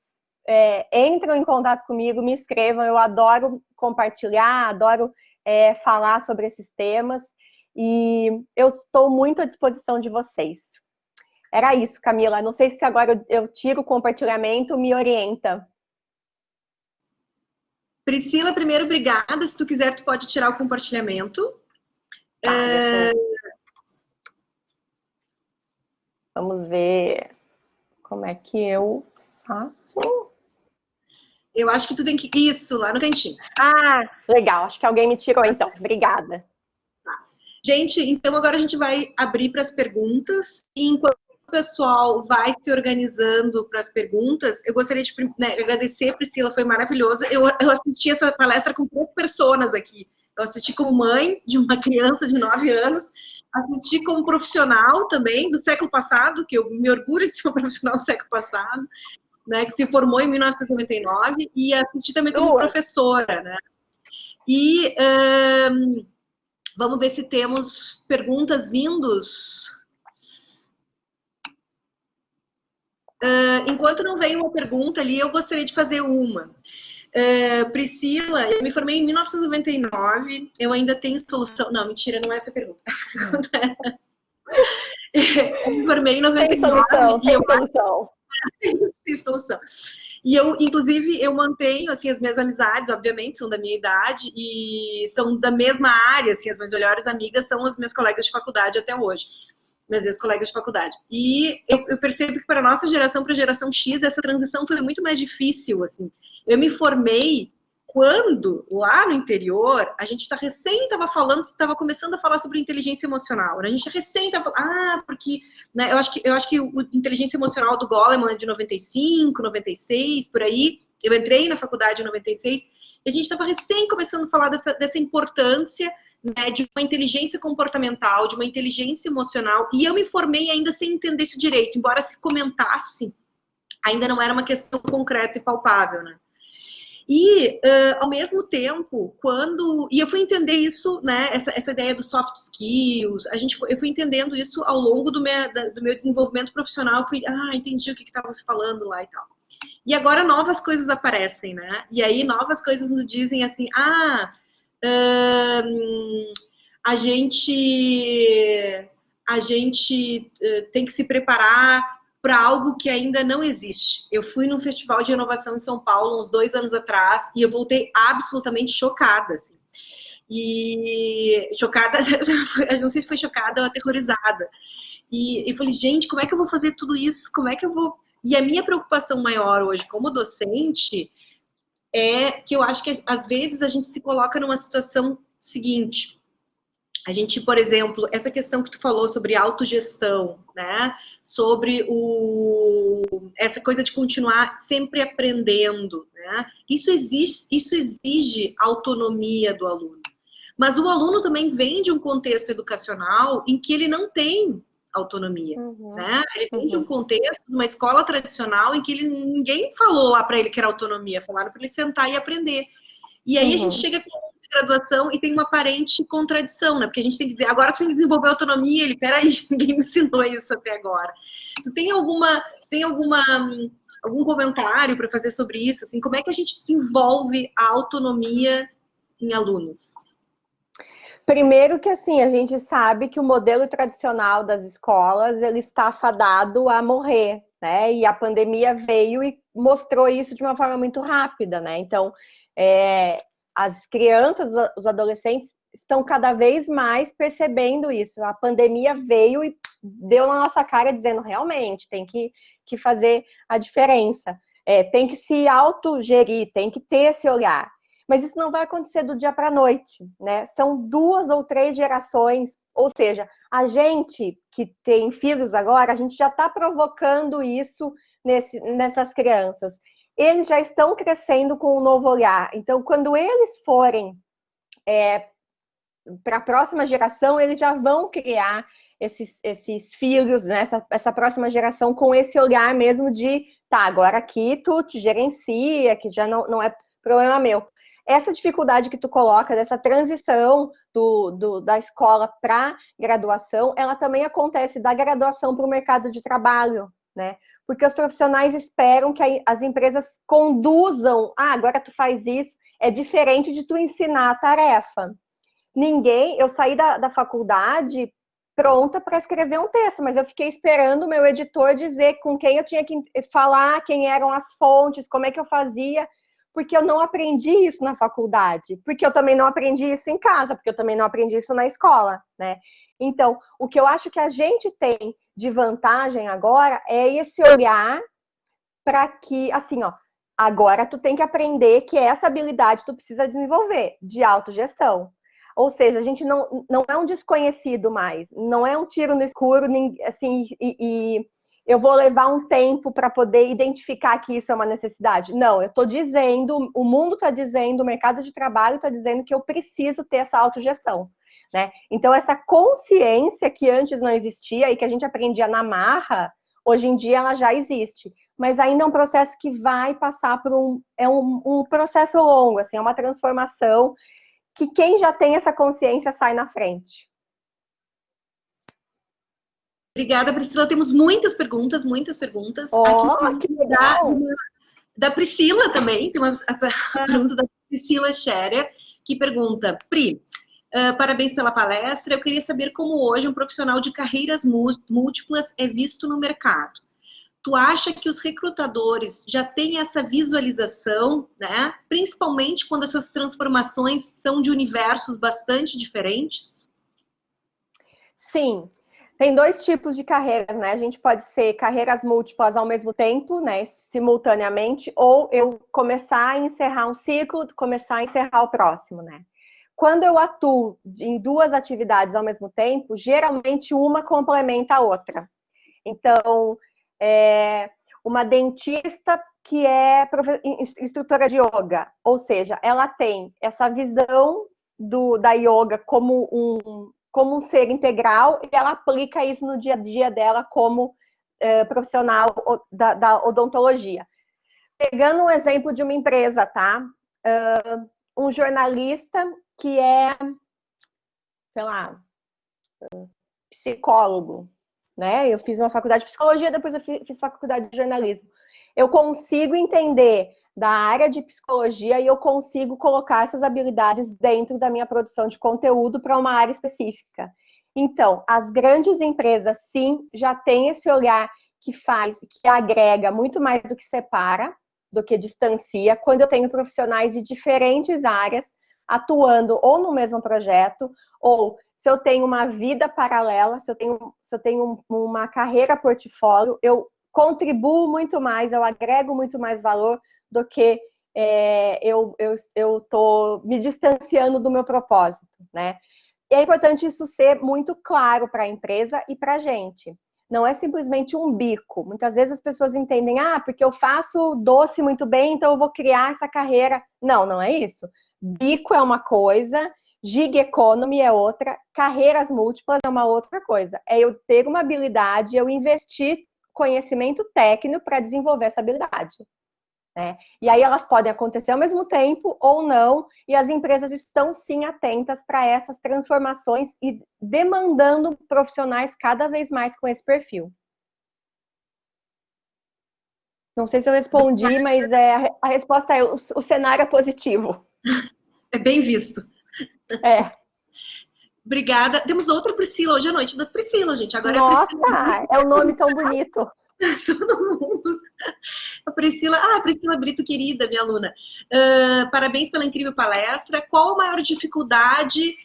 Entram em contato comigo, me escrevam. Eu adoro compartilhar, adoro falar sobre esses temas. E eu estou muito à disposição de vocês. Era isso, Camila. Não sei se agora eu tiro o compartilhamento, me orienta. Priscila, primeiro, obrigada. Se tu quiser, tu pode tirar o compartilhamento. Tá, Vamos ver como é que eu faço. Eu acho que tu tem que... Isso, lá no cantinho. Ah, legal. Acho que alguém me tirou, então. Obrigada. Gente, então agora a gente vai abrir para as perguntas. E enquanto o pessoal vai se organizando para as perguntas, eu gostaria de agradecer, Priscila, foi maravilhoso. Eu assisti essa palestra com 3 pessoas aqui. Eu assisti como mãe de uma criança de 9 anos, assisti como profissional também do século passado, que eu me orgulho de ser uma profissional do século passado, né, que se formou em 1999, e assisti também como professora, né? E vamos ver se temos perguntas vindos. Enquanto não veio uma pergunta ali, eu gostaria de fazer uma. Priscila, eu me formei em 1999, eu ainda tenho solução... Não, mentira, não é essa a pergunta. Eu me formei em 99. Tem solução, tem solução. Tem solução. E eu, inclusive, eu mantenho, assim, as minhas amizades, obviamente, são da minha idade e são da mesma área, assim, as minhas melhores amigas são as minhas colegas de faculdade até hoje. Minhas ex-colegas de faculdade. E eu percebo que para a nossa geração, para a geração X, essa transição foi muito mais difícil, assim. Eu me formei quando, lá no interior, a gente estava começando a falar sobre inteligência emocional. A gente recém estava falando, porque, né, eu acho que o inteligência emocional do Goleman é de 95, 96, por aí. Eu entrei na faculdade em 96, e a gente estava recém começando a falar dessa importância, né, de uma inteligência comportamental, de uma inteligência emocional, e eu me formei ainda sem entender isso direito, embora se comentasse, ainda não era uma questão concreta e palpável, né? E, ao mesmo tempo, e eu fui entender isso, né, essa ideia dos soft skills, eu fui entendendo isso ao longo do meu desenvolvimento profissional, eu fui, entendi o que estavam se falando lá e tal. E agora novas coisas aparecem, né? E aí novas coisas nos dizem assim, a gente tem que se preparar para algo que ainda não existe. Eu fui num festival de inovação em São Paulo uns 2 anos atrás e eu voltei absolutamente chocada, assim. E chocada, eu não sei se foi chocada ou aterrorizada. E eu falei, gente, como é que eu vou fazer tudo isso? Como é que eu vou... E a minha preocupação maior hoje como docente é que eu acho que às vezes a gente se coloca numa situação seguinte. A gente, por exemplo, essa questão que tu falou sobre autogestão, né? Sobre essa coisa de continuar sempre aprendendo, né? Isso exige autonomia do aluno. Mas o aluno também vem de um contexto educacional em que ele não tem autonomia, né? Ele vem de um contexto, de uma escola tradicional em que ninguém falou lá para ele que era autonomia, falaram para ele sentar e aprender. E aí a gente chega com graduação e tem uma aparente contradição, né? Porque a gente tem que dizer, agora tu tem que desenvolver autonomia, peraí, ninguém me ensinou isso até agora. Tu tem algum comentário para fazer sobre isso? Assim, como é que a gente desenvolve a autonomia em alunos? Primeiro que, assim, a gente sabe que o modelo tradicional das escolas, ele está fadado a morrer, né? E a pandemia veio e mostrou isso de uma forma muito rápida, né? Então, as crianças, os adolescentes estão cada vez mais percebendo isso. A pandemia veio e deu na nossa cara dizendo, realmente, tem que fazer a diferença. Tem que se autogerir, tem que ter esse olhar. Mas isso não vai acontecer do dia para a noite, né? São 2 ou 3 gerações, ou seja, a gente que tem filhos agora, a gente já está provocando isso nessas crianças. Eles já estão crescendo com um novo olhar. Então, quando eles forem para a próxima geração, eles já vão criar esses filhos, né? Essa próxima geração com esse olhar mesmo de, tá, agora aqui tu te gerencia, que já não é problema meu. Essa dificuldade que tu coloca dessa transição da escola para graduação, ela também acontece da graduação para o mercado de trabalho, né? Porque os profissionais esperam que as empresas conduzam, agora tu faz isso, é diferente de tu ensinar a tarefa. Eu saí da faculdade pronta para escrever um texto, mas eu fiquei esperando o meu editor dizer com quem eu tinha que falar, quem eram as fontes, como é que eu fazia, porque eu não aprendi isso na faculdade, porque eu também não aprendi isso em casa, porque eu também não aprendi isso na escola, né? Então, o que eu acho que a gente tem de vantagem agora é esse olhar para que, assim, ó, agora tu tem que aprender que essa habilidade tu precisa desenvolver, de autogestão. Ou seja, a gente não é um desconhecido mais, não é um tiro no escuro, assim, e eu vou levar um tempo para poder identificar que isso é uma necessidade. Não, eu estou dizendo, o mundo está dizendo, o mercado de trabalho está dizendo que eu preciso ter essa autogestão, né? Então, essa consciência que antes não existia e que a gente aprendia na marra, hoje em dia ela já existe. Mas ainda é um processo que vai passar por um processo longo, assim, é uma transformação que quem já tem essa consciência sai na frente. Obrigada, Priscila. Temos muitas perguntas, muitas perguntas. Aqui que legal! Da Priscila também, tem uma pergunta da Priscila Scherer, que pergunta, Pri, parabéns pela palestra, eu queria saber como hoje um profissional de carreiras múltiplas é visto no mercado. Tu acha que os recrutadores já têm essa visualização, né? Principalmente quando essas transformações são de universos bastante diferentes? Sim, tem 2 tipos de carreiras, né? A gente pode ser carreiras múltiplas ao mesmo tempo, né? Simultaneamente, ou eu começar a encerrar um ciclo, começar a encerrar o próximo, né? Quando eu atuo em 2 atividades ao mesmo tempo, geralmente uma complementa a outra. Então, uma dentista que é instrutora de yoga, ou seja, ela tem essa visão da yoga como um ser integral e ela aplica isso no dia a dia dela como profissional da odontologia. Pegando um exemplo de uma empresa, tá? Um jornalista que é, sei lá, psicólogo, né? Eu fiz uma faculdade de psicologia, depois eu fiz faculdade de jornalismo. Eu consigo entender da área de psicologia e eu consigo colocar essas habilidades dentro da minha produção de conteúdo para uma área específica. Então, as grandes empresas, sim, já têm esse olhar que agrega muito mais do que separa, do que distancia, quando eu tenho profissionais de diferentes áreas atuando ou no mesmo projeto, ou se eu tenho uma vida paralela, se eu tenho uma carreira portfólio, eu contribuo muito mais, eu agrego muito mais valor do que eu estou me distanciando do meu propósito, né? E é importante isso ser muito claro para a empresa e para a gente. Não é simplesmente um bico. Muitas vezes as pessoas entendem, porque eu faço doce muito bem, então eu vou criar essa carreira. Não, não é isso. Bico é uma coisa, gig economy é outra, carreiras múltiplas é uma outra coisa. É eu ter uma habilidade, eu investir conhecimento técnico para desenvolver essa habilidade. Né? E aí elas podem acontecer ao mesmo tempo ou não, e as empresas estão sim atentas para essas transformações e demandando profissionais cada vez mais com esse perfil. Não sei se eu respondi, mas a resposta é o cenário é positivo. É bem visto. Obrigada. Temos outra Priscila hoje à noite das Priscilas, gente. Agora Nossa, Priscila... é um nome tão bonito. Todo mundo. A Priscila Brito, querida, minha aluna. Parabéns pela incrível palestra. Qual a maior dificuldade,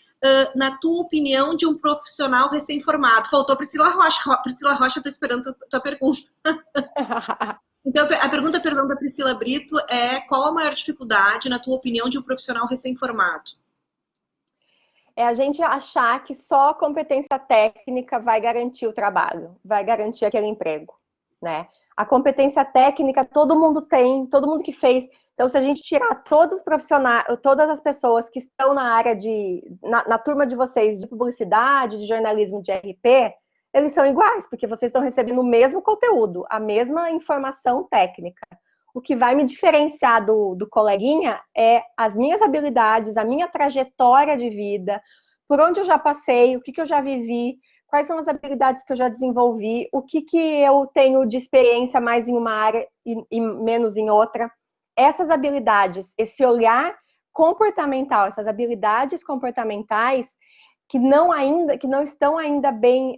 na tua opinião, de um profissional recém-formado? Faltou a Priscila Rocha. Priscila Rocha, estou esperando tua pergunta. Então, a pergunta, perdão, da Priscila Brito é: qual a maior dificuldade, na tua opinião, de um profissional recém-formado? É a gente achar que só a competência técnica vai garantir o trabalho, vai garantir aquele emprego, né? A competência técnica todo mundo tem, todo mundo que fez. Então, se a gente tirar todos os profissionais, todas as pessoas que estão na área na turma de vocês de publicidade, de jornalismo, de RP, eles são iguais, porque vocês estão recebendo o mesmo conteúdo, a mesma informação técnica. O que vai me diferenciar do coleguinha é as minhas habilidades, a minha trajetória de vida, por onde eu já passei, o que eu já vivi, quais são as habilidades que eu já desenvolvi, o que eu tenho de experiência mais em uma área e menos em outra. Essas habilidades, esse olhar comportamental, essas habilidades comportamentais que não estão ainda bem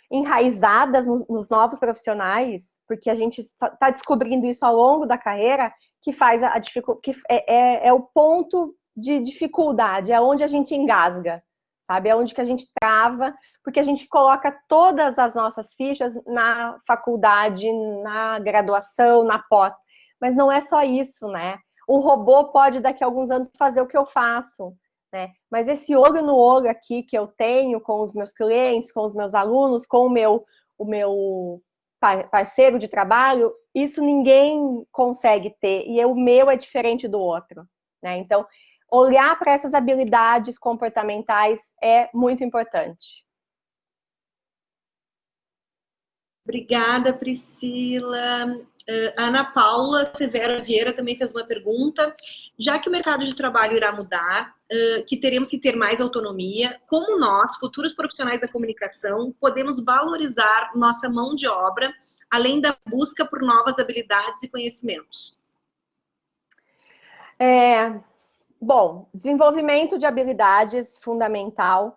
enraizadas nos novos profissionais, porque a gente está descobrindo isso ao longo da carreira, que faz a dificuldade, que é o ponto de dificuldade, é onde a gente engasga, sabe? É onde que a gente trava, porque a gente coloca todas as nossas fichas na faculdade, na graduação, na pós. Mas não é só isso, né? O robô pode, daqui a alguns anos, fazer o que eu faço. Né? Mas esse olho no olho aqui que eu tenho com os meus clientes, com os meus alunos, com o meu parceiro de trabalho, isso ninguém consegue ter, e o meu é diferente do outro. Né? Então, olhar para essas habilidades comportamentais é muito importante. Obrigada, Priscila. A Ana Paula Severa Vieira também fez uma pergunta. Já que o mercado de trabalho irá mudar, que teremos que ter mais autonomia, como nós, futuros profissionais da comunicação, podemos valorizar nossa mão de obra, além da busca por novas habilidades e conhecimentos? Bom, desenvolvimento de habilidades fundamental.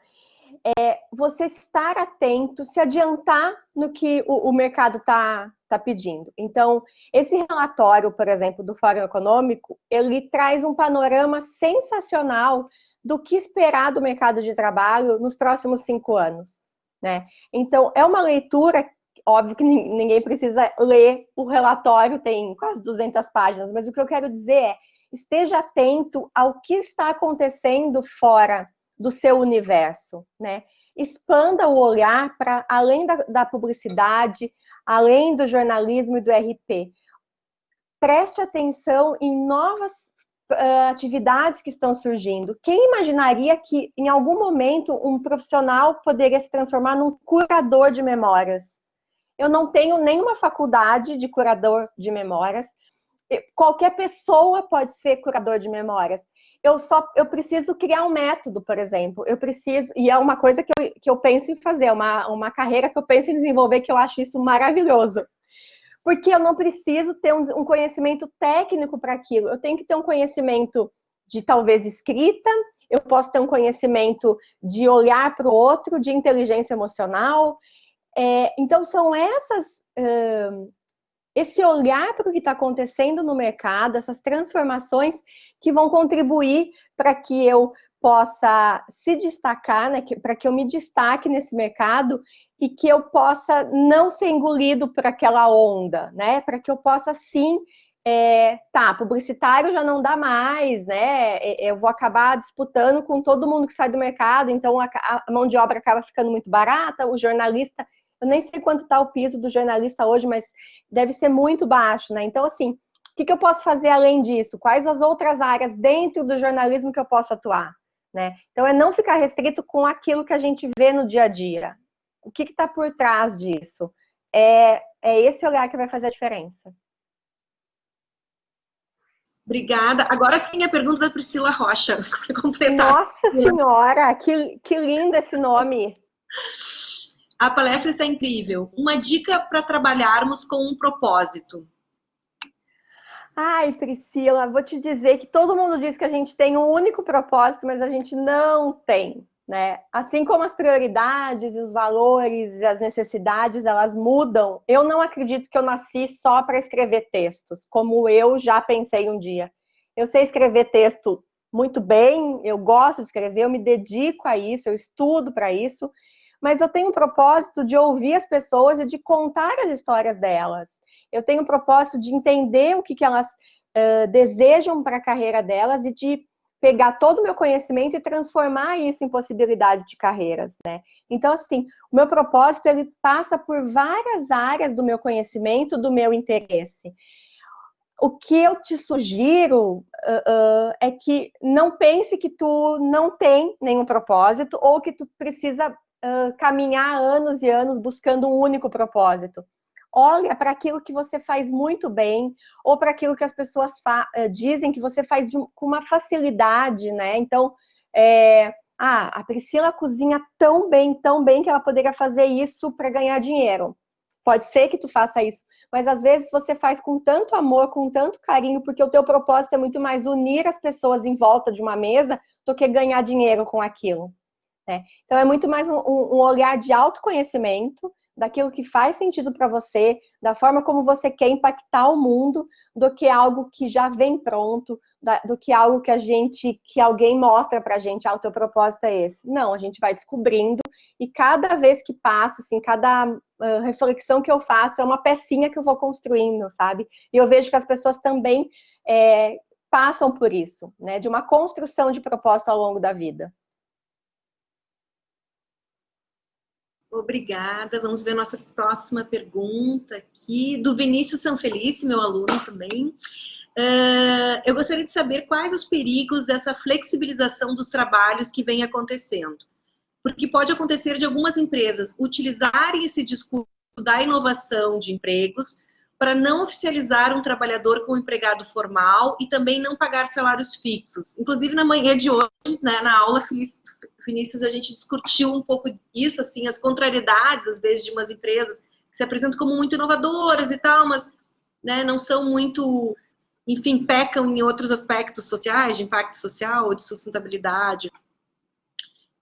Você estar atento, se adiantar no que o mercado está pedindo. Então, esse relatório, por exemplo, do Fórum Econômico, ele traz um panorama sensacional do que esperar do mercado de trabalho nos próximos 5 anos. Né? Então, é uma leitura, óbvio que ninguém precisa ler o relatório, tem quase 200 páginas, mas o que eu quero dizer é, esteja atento ao que está acontecendo fora do seu universo, né? Expanda o olhar para além da publicidade, além do jornalismo e do RP. Preste atenção em novas atividades que estão surgindo. Quem imaginaria que em algum momento um profissional poderia se transformar num curador de memórias? Eu não tenho nenhuma faculdade de curador de memórias. Qualquer pessoa pode ser curador de memórias. Eu preciso criar um método, por exemplo. Eu preciso, e é uma coisa que eu penso em fazer, uma carreira que eu penso em desenvolver, que eu acho isso maravilhoso. Porque eu não preciso ter um conhecimento técnico para aquilo. Eu tenho que ter um conhecimento de talvez escrita, eu posso ter um conhecimento de olhar para o outro, de inteligência emocional. Então, são esse olhar para o que está acontecendo no mercado, essas transformações que vão contribuir para que eu possa se destacar, né, para que eu me destaque nesse mercado e que eu possa não ser engolido por aquela onda, né, para que eu possa sim, publicitário já não dá mais, né, eu vou acabar disputando com todo mundo que sai do mercado, então a mão de obra acaba ficando muito barata, o jornalista, eu nem sei quanto está o piso do jornalista hoje, mas deve ser muito baixo, né, então assim, o que eu posso fazer além disso? Quais as outras áreas dentro do jornalismo que eu posso atuar? Né? Então, é não ficar restrito com aquilo que a gente vê no dia a dia. O que está por trás disso? É esse olhar que vai fazer a diferença. Obrigada. Agora sim, a pergunta da Priscila Rocha, para completar. Nossa Senhora, que lindo esse nome. A palestra está incrível. Uma dica para trabalharmos com um propósito. Ai, Priscila, vou te dizer que todo mundo diz que a gente tem um único propósito, mas a gente não tem, né? Assim como as prioridades, os valores e as necessidades, elas mudam. Eu não acredito que eu nasci só para escrever textos, como eu já pensei um dia. Eu sei escrever texto muito bem, eu gosto de escrever, eu me dedico a isso, eu estudo para isso, mas eu tenho um propósito de ouvir as pessoas e de contar as histórias delas. Eu tenho o propósito de entender o que elas desejam para a carreira delas e de pegar todo o meu conhecimento e transformar isso em possibilidades de carreiras, né? Então, assim, o meu propósito, ele passa por várias áreas do meu conhecimento, do meu interesse. O que eu te sugiro é que não pense que tu não tem nenhum propósito ou que tu precisa caminhar anos e anos buscando um único propósito. Olha para aquilo que você faz muito bem ou para aquilo que as pessoas dizem que você faz com uma facilidade, né? Então, a Priscila cozinha tão bem que ela poderia fazer isso para ganhar dinheiro. Pode ser que tu faça isso, mas às vezes você faz com tanto amor, com tanto carinho, porque o teu propósito é muito mais unir as pessoas em volta de uma mesa do que ganhar dinheiro com aquilo, né? Então é muito mais um olhar de autoconhecimento, daquilo que faz sentido para você, da forma como você quer impactar o mundo, do que algo que já vem pronto, do que algo que alguém mostra pra gente, o teu propósito é esse. Não, a gente vai descobrindo e cada vez que passa, assim, cada reflexão que eu faço é uma pecinha que eu vou construindo, sabe? E eu vejo que as pessoas também passam por isso, né? De uma construção de propósito ao longo da vida. Obrigada. Vamos ver a nossa próxima pergunta aqui, do Vinícius Sanfelice, meu aluno também. Eu gostaria de saber quais os perigos dessa flexibilização dos trabalhos que vem acontecendo. Porque pode acontecer de algumas empresas utilizarem esse discurso da inovação de empregos para não oficializar um trabalhador como empregado formal e também não pagar salários fixos. Inclusive, na manhã de hoje, né, na aula, Vinícius, a gente discutiu um pouco isso, assim, as contrariedades, às vezes, de umas empresas que se apresentam como muito inovadoras e tal, mas, né, não são muito, enfim, pecam em outros aspectos sociais, de impacto social ou de sustentabilidade.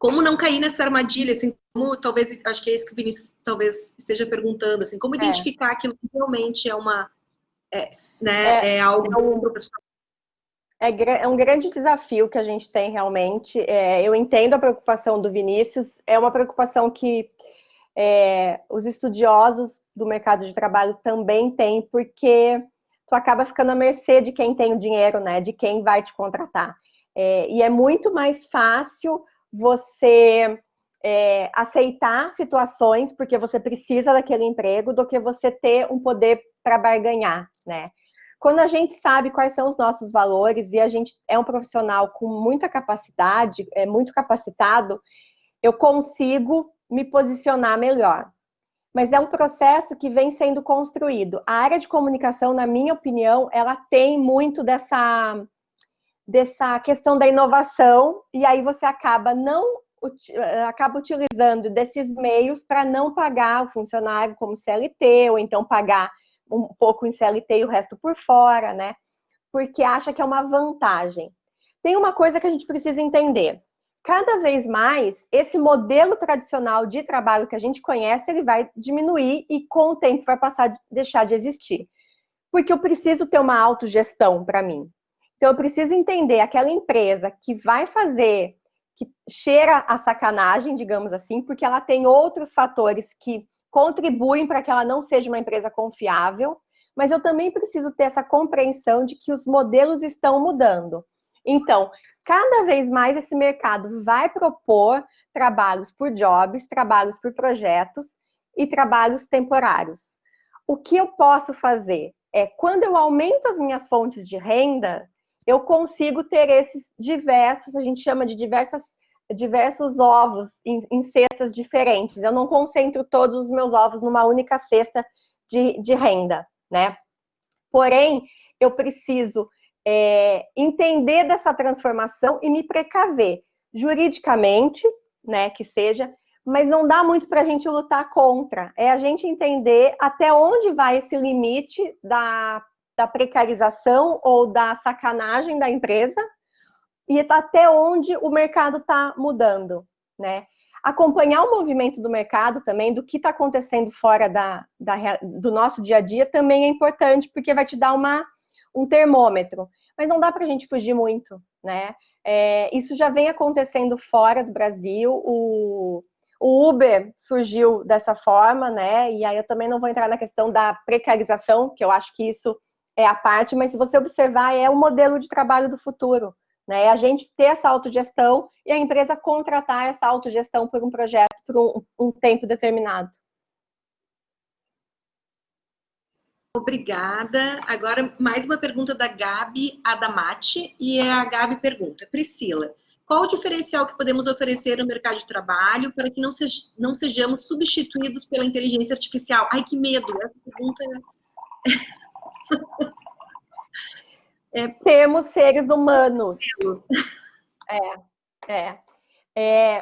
Como não cair nessa armadilha, assim, como talvez, acho que é isso que o Vinícius talvez esteja perguntando, assim, como identificar aquilo que realmente é uma, algo profissional. É um grande desafio que a gente tem realmente. Eu entendo a preocupação do Vinícius, é uma preocupação que os estudiosos do mercado de trabalho também têm, porque tu acaba ficando à mercê de quem tem o dinheiro, né? De quem vai te contratar. E é muito mais fácil você aceitar situações porque você precisa daquele emprego do que você ter um poder para barganhar, né? Quando a gente sabe quais são os nossos valores e a gente é um profissional com muita capacidade, muito capacitado, eu consigo me posicionar melhor. Mas é um processo que vem sendo construído. A área de comunicação, na minha opinião, ela tem muito dessa questão da inovação, e aí você acaba utilizando desses meios para não pagar o funcionário como CLT, ou então pagar um pouco em CLT e o resto por fora, né? Porque acha que é uma vantagem. Tem uma coisa que a gente precisa entender. Cada vez mais, esse modelo tradicional de trabalho que a gente conhece, ele vai diminuir e com o tempo vai deixar de existir. Porque eu preciso ter uma autogestão para mim. Então, eu preciso entender aquela empresa que vai fazer, que cheira a sacanagem, digamos assim, porque ela tem outros fatores que contribuem para que ela não seja uma empresa confiável, mas eu também preciso ter essa compreensão de que os modelos estão mudando. Então, cada vez mais esse mercado vai propor trabalhos por jobs, trabalhos por projetos e trabalhos temporários. O que eu posso fazer quando eu aumento as minhas fontes de renda, eu consigo ter esses diversos, a gente chama de diversos ovos em cestas diferentes. Eu não concentro todos os meus ovos numa única cesta de renda, né? Porém, eu preciso entender dessa transformação e me precaver juridicamente, né, que seja, mas não dá muito para a gente lutar contra. É a gente entender até onde vai esse limite da precarização ou da sacanagem da empresa e até onde o mercado está mudando, né? Acompanhar o movimento do mercado também, do que está acontecendo fora do nosso dia a dia, também é importante, porque vai te dar um termômetro. Mas não dá para a gente fugir muito, né? Isso já vem acontecendo fora do Brasil. O O Uber surgiu dessa forma, né? E aí eu também não vou entrar na questão da precarização, que eu acho que isso é a parte, mas se você observar, é o modelo de trabalho do futuro, né? É a gente ter essa autogestão e a empresa contratar essa autogestão por um projeto, por um tempo determinado. Obrigada. Agora, mais uma pergunta da Gabi Adamati, e a Gabi pergunta: Priscila, qual o diferencial que podemos oferecer no mercado de trabalho para que não sejamos substituídos pela inteligência artificial? Ai, que medo! Essa pergunta Temos seres humanos.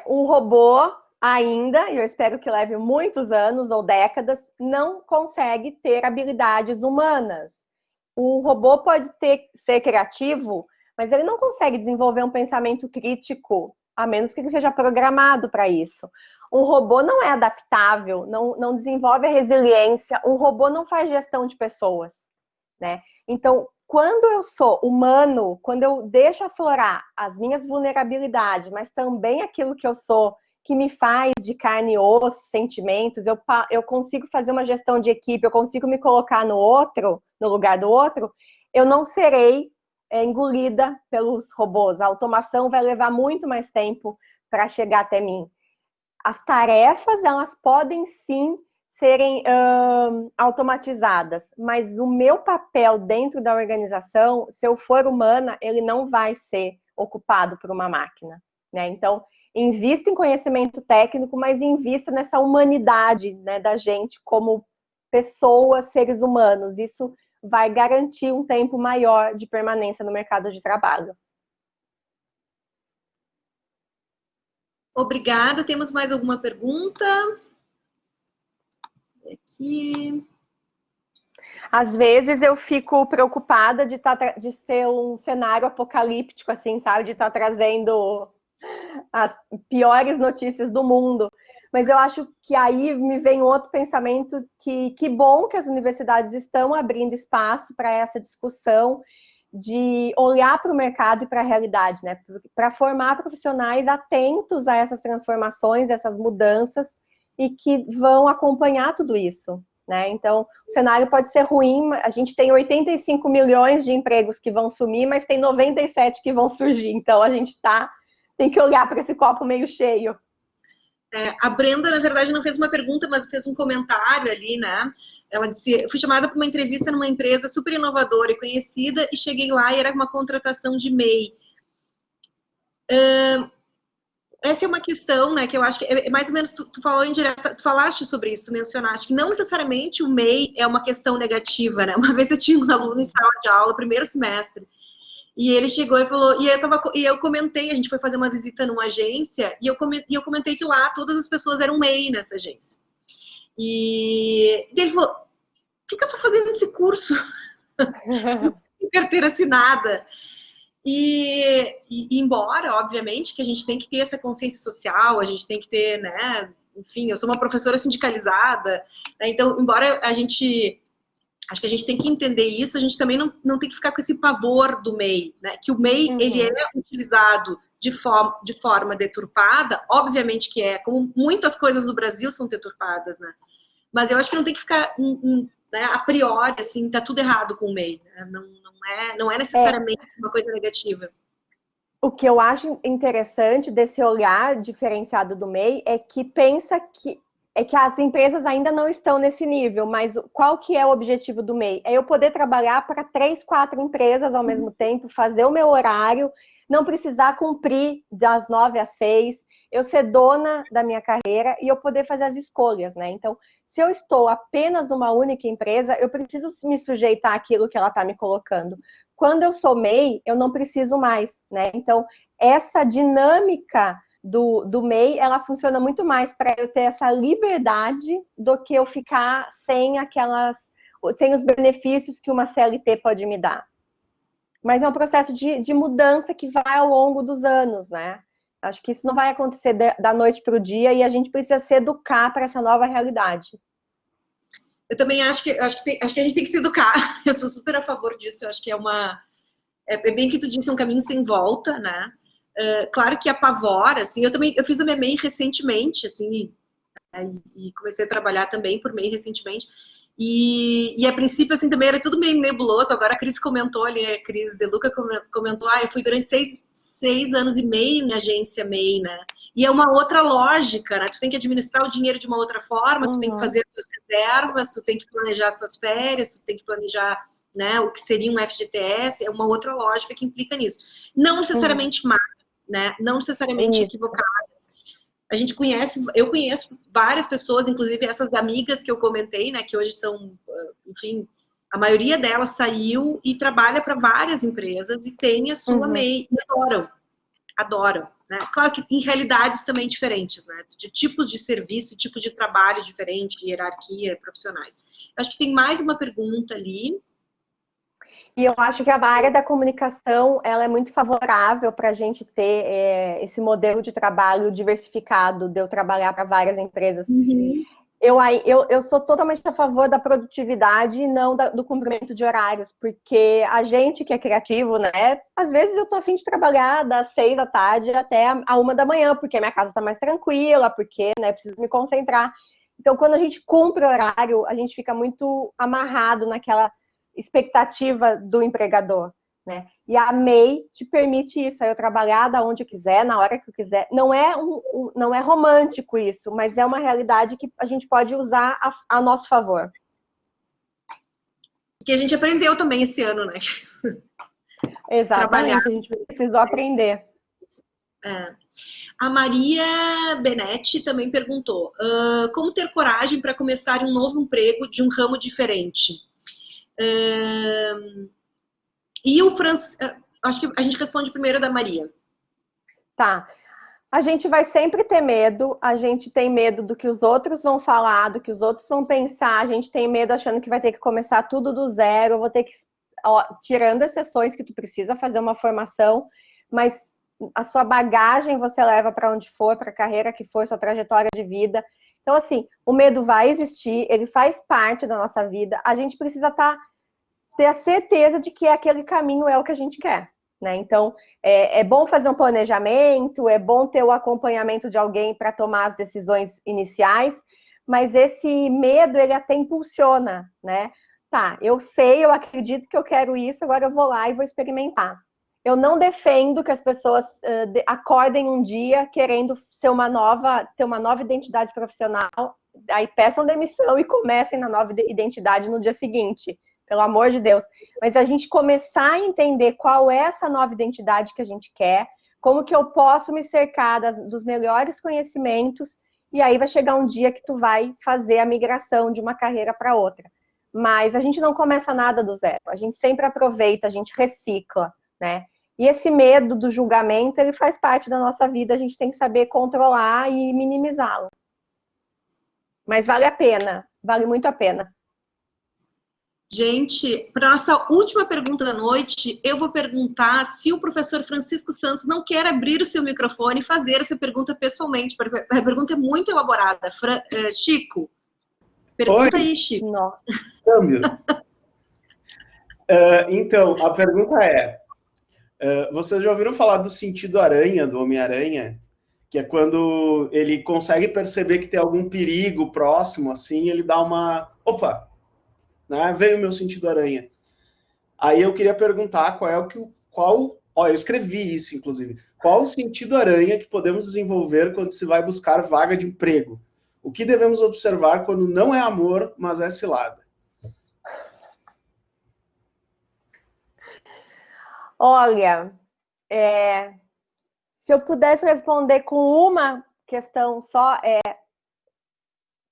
Um robô ainda, e eu espero que leve muitos anos ou décadas, não consegue ter habilidades humanas. O robô pode ser criativo, mas ele não consegue desenvolver um pensamento crítico, a menos que ele seja programado para isso. Um robô não é adaptável, não desenvolve a resiliência, um robô não faz gestão de pessoas, né? Então, quando eu sou humano, quando eu deixo aflorar as minhas vulnerabilidades, mas também aquilo que eu sou, que me faz de carne e osso, sentimentos, eu consigo fazer uma gestão de equipe, eu consigo me colocar no outro, no lugar do outro, eu não serei engolida pelos robôs. A automação vai levar muito mais tempo para chegar até mim. As tarefas, elas podem sim serem automatizadas, mas o meu papel dentro da organização, se eu for humana, ele não vai ser ocupado por uma máquina, né? Então, invista em conhecimento técnico, mas invista nessa humanidade, né, da gente como pessoas, seres humanos. Isso vai garantir um tempo maior de permanência no mercado de trabalho. Obrigada. Temos mais alguma pergunta? Aqui. Às vezes eu fico preocupada de ser um cenário apocalíptico, assim, sabe? De estar trazendo as piores notícias do mundo. Mas eu acho que aí me vem outro pensamento que bom que as universidades estão abrindo espaço para essa discussão de olhar para o mercado e para a realidade, né? Para formar profissionais atentos a essas transformações, essas mudanças e que vão acompanhar tudo isso, né? Então, o cenário pode ser ruim, a gente tem 85 milhões de empregos que vão sumir, mas tem 97 que vão surgir, então a gente tem que olhar para esse copo meio cheio. A Brenda, na verdade, não fez uma pergunta, mas fez um comentário ali, né? Ela disse: eu fui chamada para uma entrevista numa empresa super inovadora e conhecida e cheguei lá e era uma contratação de MEI. Essa é uma questão, né, que eu acho que é mais ou menos, tu falou indireta, tu falaste sobre isso, tu mencionaste que não necessariamente o MEI é uma questão negativa, né? Uma vez eu tinha um aluno em sala de aula, primeiro semestre, e ele chegou e falou, e eu comentei, a gente foi fazer uma visita numa agência, e eu comentei que lá todas as pessoas eram MEI nessa agência. E ele falou: o que eu tô fazendo nesse curso? Carteira assinada. E embora, obviamente, que a gente tem que ter essa consciência social, a gente tem que ter, né, enfim, eu sou uma professora sindicalizada, né, então, embora a gente, acho que a gente tem que entender isso, a gente também não tem que ficar com esse pavor do MEI, né, que o MEI, ele é utilizado de forma deturpada, obviamente que é, como muitas coisas no Brasil são deturpadas, né, mas eu acho que não tem que ficar né, a priori, assim, tá tudo errado com o MEI, né? Não é necessariamente uma coisa negativa. O que eu acho interessante desse olhar diferenciado do MEI é que pensa que as empresas ainda não estão nesse nível, mas qual que é o objetivo do MEI? É eu poder trabalhar para 3, 4 empresas ao mesmo tempo, fazer o meu horário, não precisar cumprir das 9 às 6, eu ser dona da minha carreira e eu poder fazer as escolhas, né? Então, se eu estou apenas numa única empresa, eu preciso me sujeitar àquilo que ela está me colocando. Quando eu sou MEI, eu não preciso mais, né? Então, essa dinâmica do MEI, ela funciona muito mais para eu ter essa liberdade do que eu ficar sem os benefícios que uma CLT pode me dar. Mas é um processo de mudança que vai ao longo dos anos, né? Acho que isso não vai acontecer da noite para o dia e a gente precisa se educar para essa nova realidade. Eu também acho que a gente tem que se educar. Eu sou super a favor disso. Eu acho que é bem que tu disse, um caminho sem volta, né? claro que apavora, assim, eu fiz a minha MEI recentemente, assim, e comecei a trabalhar também por MEI recentemente, e a princípio, assim, também era tudo meio nebuloso. Agora a Cris comentou ali, a Cris De Luca comentou, eu fui durante 6 anos e meio em agência MEI, né? E é uma outra lógica, né? Tu tem que administrar o dinheiro de uma outra forma, tu tem que fazer as tuas reservas, tu tem que planejar as tuas férias, tu tem que planejar, né, o que seria um FGTS, é uma outra lógica que implica nisso. Não necessariamente má, né? Não necessariamente equivocada. Eu conheço várias pessoas, inclusive essas amigas que eu comentei, né, que hoje são, enfim, a maioria delas saiu e trabalha para várias empresas e tem a sua MEI, e adoram, né? Claro que em realidades também diferentes, né, de tipos de serviço, tipos de trabalho diferente, de hierarquia, profissionais. Acho que tem mais uma pergunta ali. E eu acho que a área da comunicação, ela é muito favorável para a gente ter esse modelo de trabalho diversificado, de eu trabalhar para várias empresas. Eu sou totalmente a favor da produtividade e não do cumprimento de horários, porque a gente que é criativo, né, às vezes eu tô a fim de trabalhar das 6 da tarde até a 1 da manhã, porque a minha casa está mais tranquila, porque, né, preciso me concentrar. Então, quando a gente cumpre o horário, a gente fica muito amarrado naquela expectativa do empregador, né? E a MEI te permite isso, eu trabalhar da onde eu quiser, na hora que eu quiser. Não é romântico isso, mas é uma realidade que a gente pode usar a nosso favor. Que a gente aprendeu também esse ano, né? Exatamente, a gente precisou aprender. A Maria Benetti também perguntou, como ter coragem para começar um novo emprego de um ramo diferente? E o acho que a gente responde primeiro da Maria. Tá. A gente vai sempre ter medo, a gente tem medo do que os outros vão falar, do que os outros vão pensar, a gente tem medo achando que vai ter que começar tudo do zero, vou ter que, tirando exceções que tu precisa fazer uma formação, mas a sua bagagem você leva para onde for, para a carreira que for, sua trajetória de vida. Então, assim, o medo vai existir, ele faz parte da nossa vida, a gente precisa ter a certeza de que aquele caminho é o que a gente quer, né? Então, é bom fazer um planejamento, é bom ter o acompanhamento de alguém para tomar as decisões iniciais, mas esse medo, ele até impulsiona, né? Tá, eu sei, eu acredito que eu quero isso, agora eu vou lá e vou experimentar. Eu não defendo que as pessoas acordem um dia querendo ter uma nova identidade profissional, aí peçam demissão e comecem na nova identidade no dia seguinte. Pelo amor de Deus. Mas a gente começar a entender qual é essa nova identidade que a gente quer, como que eu posso me cercar dos melhores conhecimentos, e aí vai chegar um dia que tu vai fazer a migração de uma carreira para outra. Mas a gente não começa nada do zero, a gente sempre aproveita, a gente recicla, né? E esse medo do julgamento, ele faz parte da nossa vida, a gente tem que saber controlar e minimizá-lo. Mas vale a pena, vale muito a pena. Gente, para nossa última pergunta da noite, eu vou perguntar se o professor Francisco Santos não quer abrir o seu microfone e fazer essa pergunta pessoalmente, porque a pergunta é muito elaborada. Chico, pergunta aí, Chico. Câmbio. Então, a pergunta é, vocês já ouviram falar do sentido aranha, do Homem-Aranha? Que é quando ele consegue perceber que tem algum perigo próximo, assim, ele dá uma... Opa! Né? Veio o meu sentido aranha. Aí eu queria perguntar eu escrevi isso, inclusive. Qual o sentido aranha que podemos desenvolver quando se vai buscar vaga de emprego? O que devemos observar quando não é amor, mas é cilada? Olha, se eu pudesse responder com uma questão só,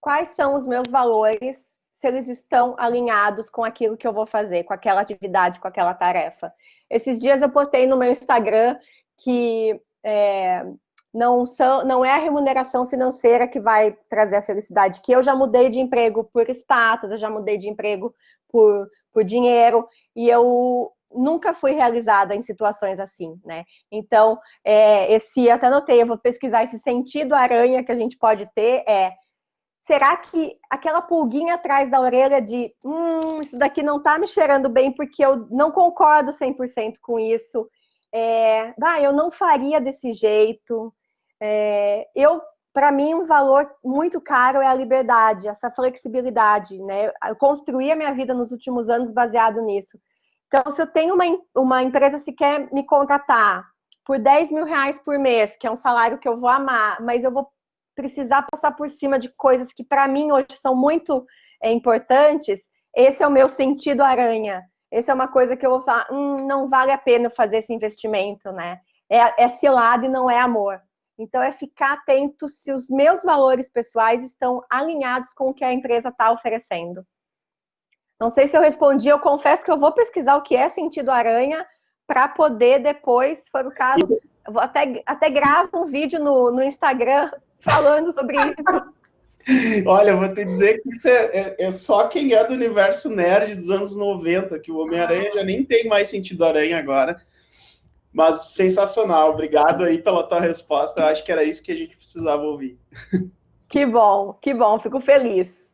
quais são os meus valores, se eles estão alinhados com aquilo que eu vou fazer, com aquela atividade, com aquela tarefa. Esses dias eu postei no meu Instagram que não é a remuneração financeira que vai trazer a felicidade, que eu já mudei de emprego por status, eu já mudei de emprego por dinheiro, e eu nunca fui realizada em situações assim, né? Então, até anotei, eu vou pesquisar esse sentido aranha que a gente pode ter, será que aquela pulguinha atrás da orelha de isso daqui não tá me cheirando bem porque eu não concordo 100% com isso, eu não faria desse jeito. Para mim, um valor muito caro é a liberdade, essa flexibilidade, né? Eu construí a minha vida nos últimos anos baseado nisso. Então, se eu tenho uma empresa que quer me contratar por 10 mil reais por mês, que é um salário que eu vou amar, mas eu vou precisar passar por cima de coisas que para mim hoje são muito importantes, esse é o meu sentido aranha. Essa é uma coisa que eu vou falar, não vale a pena fazer esse investimento, né? É cilada e não é amor. Então, é ficar atento se os meus valores pessoais estão alinhados com o que a empresa está oferecendo. Não sei se eu respondi, eu confesso que eu vou pesquisar o que é sentido aranha para poder depois, se for o caso, eu vou até gravo um vídeo no Instagram falando sobre isso. Olha, eu vou te dizer que isso é só quem é do universo nerd dos anos 90, que o Homem-Aranha já nem tem mais sentido aranha agora. Mas sensacional, obrigado aí pela tua resposta, eu acho que era isso que a gente precisava ouvir. Que bom, fico feliz.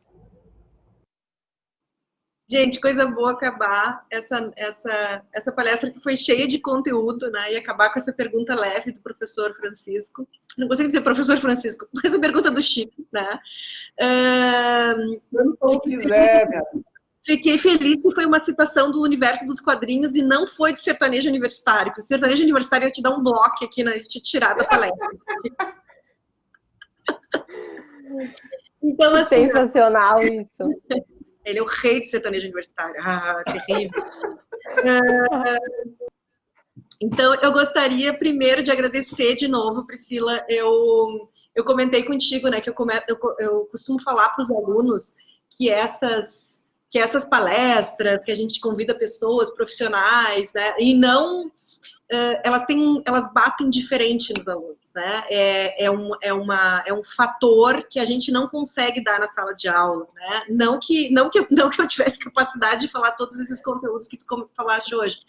Gente, coisa boa acabar essa palestra que foi cheia de conteúdo, né? E acabar com essa pergunta leve do professor Francisco. Não consigo dizer professor Francisco, mas essa pergunta do Chico, né? Quando quiser, minha. Fiquei feliz que foi uma citação do universo dos quadrinhos e não foi de sertanejo universitário. Porque o sertanejo universitário ia te dar um bloco aqui, né? Te tirar da palestra. Então, assim, sensacional isso. Ele é o rei do sertanejo universitário. Terrível. Então, eu gostaria primeiro de agradecer de novo, Priscila. Eu comentei contigo, né, que eu costumo falar para os alunos que essas palestras, que a gente convida pessoas profissionais, né, e não... elas batem diferente nos alunos, né? É um fator que a gente não consegue dar na sala de aula, né? Não que eu tivesse capacidade de falar todos esses conteúdos que tu falaste hoje,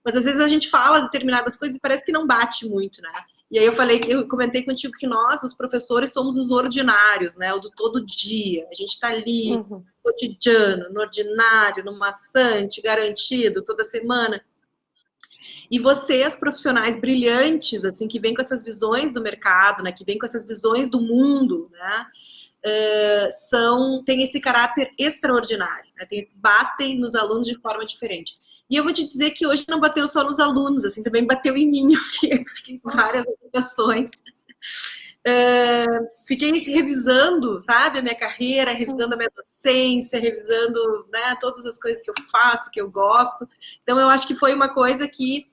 mas às vezes a gente fala determinadas coisas e parece que não bate muito, né? E aí eu comentei contigo que nós, os professores, somos os ordinários, né? O do todo dia. A gente está ali, no cotidiano, no ordinário, no maçante, garantido, toda semana. E vocês, profissionais brilhantes, assim, que vêm com essas visões do mercado, né, que vêm com essas visões do mundo, né, têm esse caráter extraordinário, né, batem nos alunos de forma diferente. E eu vou te dizer que hoje não bateu só nos alunos, assim, também bateu em mim, eu fiquei em várias aplicações. Fiquei revisando, sabe, a minha carreira, revisando a minha docência, revisando, né, todas as coisas que eu faço, que eu gosto. Então, eu acho que foi uma coisa que,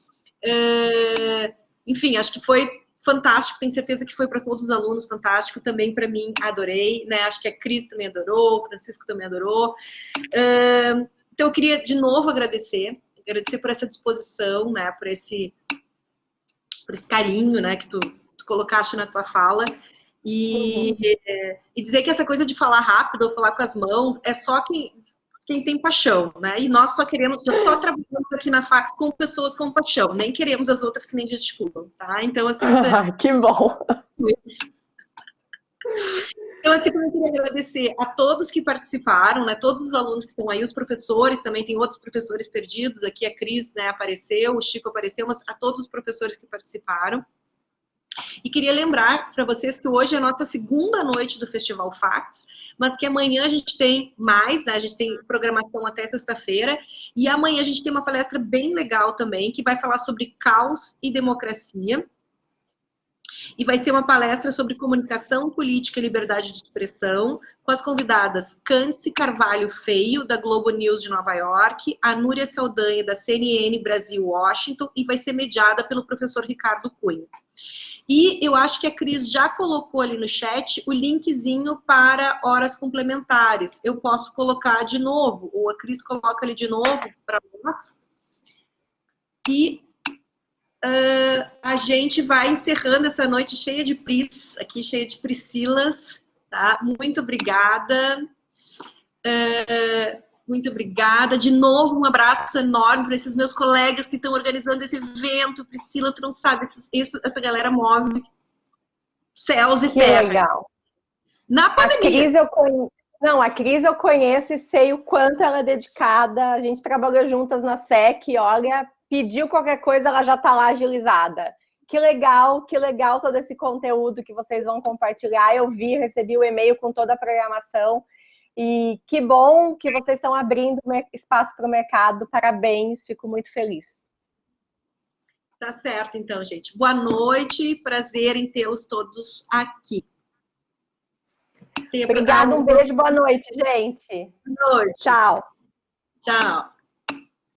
enfim, acho que foi fantástico, tenho certeza que foi para todos os alunos fantástico, também para mim, adorei, né, acho que a Cris também adorou, o Francisco também adorou. Então, eu queria, de novo, agradecer por essa disposição, né, por esse carinho, né, que tu colocaste na tua fala, e dizer que essa coisa de falar rápido ou falar com as mãos é só quem tem paixão, né? E nós só trabalhamos aqui na Fax com pessoas com paixão, nem queremos as outras que nem gesticulam, tá? Então, assim... Que bom! Então, assim, eu queria agradecer a todos que participaram, né? Todos os alunos que estão aí, os professores, também tem outros professores perdidos, aqui a Cris, né, apareceu, o Chico apareceu, mas a todos os professores que participaram. E queria lembrar para vocês que hoje é a nossa segunda noite do Festival Fax, mas que amanhã a gente tem mais, né? A gente tem programação até sexta-feira, e amanhã a gente tem uma palestra bem legal também, que vai falar sobre caos e democracia, e vai ser uma palestra sobre comunicação política e liberdade de expressão, com as convidadas Cândice Carvalho Feio, da Globo News de Nova York, a Núria Saldanha, da CNN Brasil Washington, e vai ser mediada pelo professor Ricardo Cunha. E eu acho que a Cris já colocou ali no chat o linkzinho para horas complementares. Eu posso colocar de novo, ou a Cris coloca ali de novo para nós. E a gente vai encerrando essa noite cheia de Pris, aqui cheia de Priscilas, tá? Muito obrigada. Muito obrigada. De novo, um abraço enorme para esses meus colegas que estão organizando esse evento. Priscila, tu não sabe, essa galera move céus e terra. Que legal. Na pandemia. A Cris eu conheço e sei o quanto ela é dedicada. A gente trabalhou juntas na SEC, olha, pediu qualquer coisa, ela já está lá agilizada. Que legal todo esse conteúdo que vocês vão compartilhar. Eu vi, recebi o e-mail com toda a programação. E que bom que vocês estão abrindo espaço para o mercado. Parabéns, fico muito feliz. Tá certo, então, gente. Boa noite, prazer em tê-los todos aqui. Obrigada, um beijo, boa noite, gente. Boa noite. Tchau. Tchau.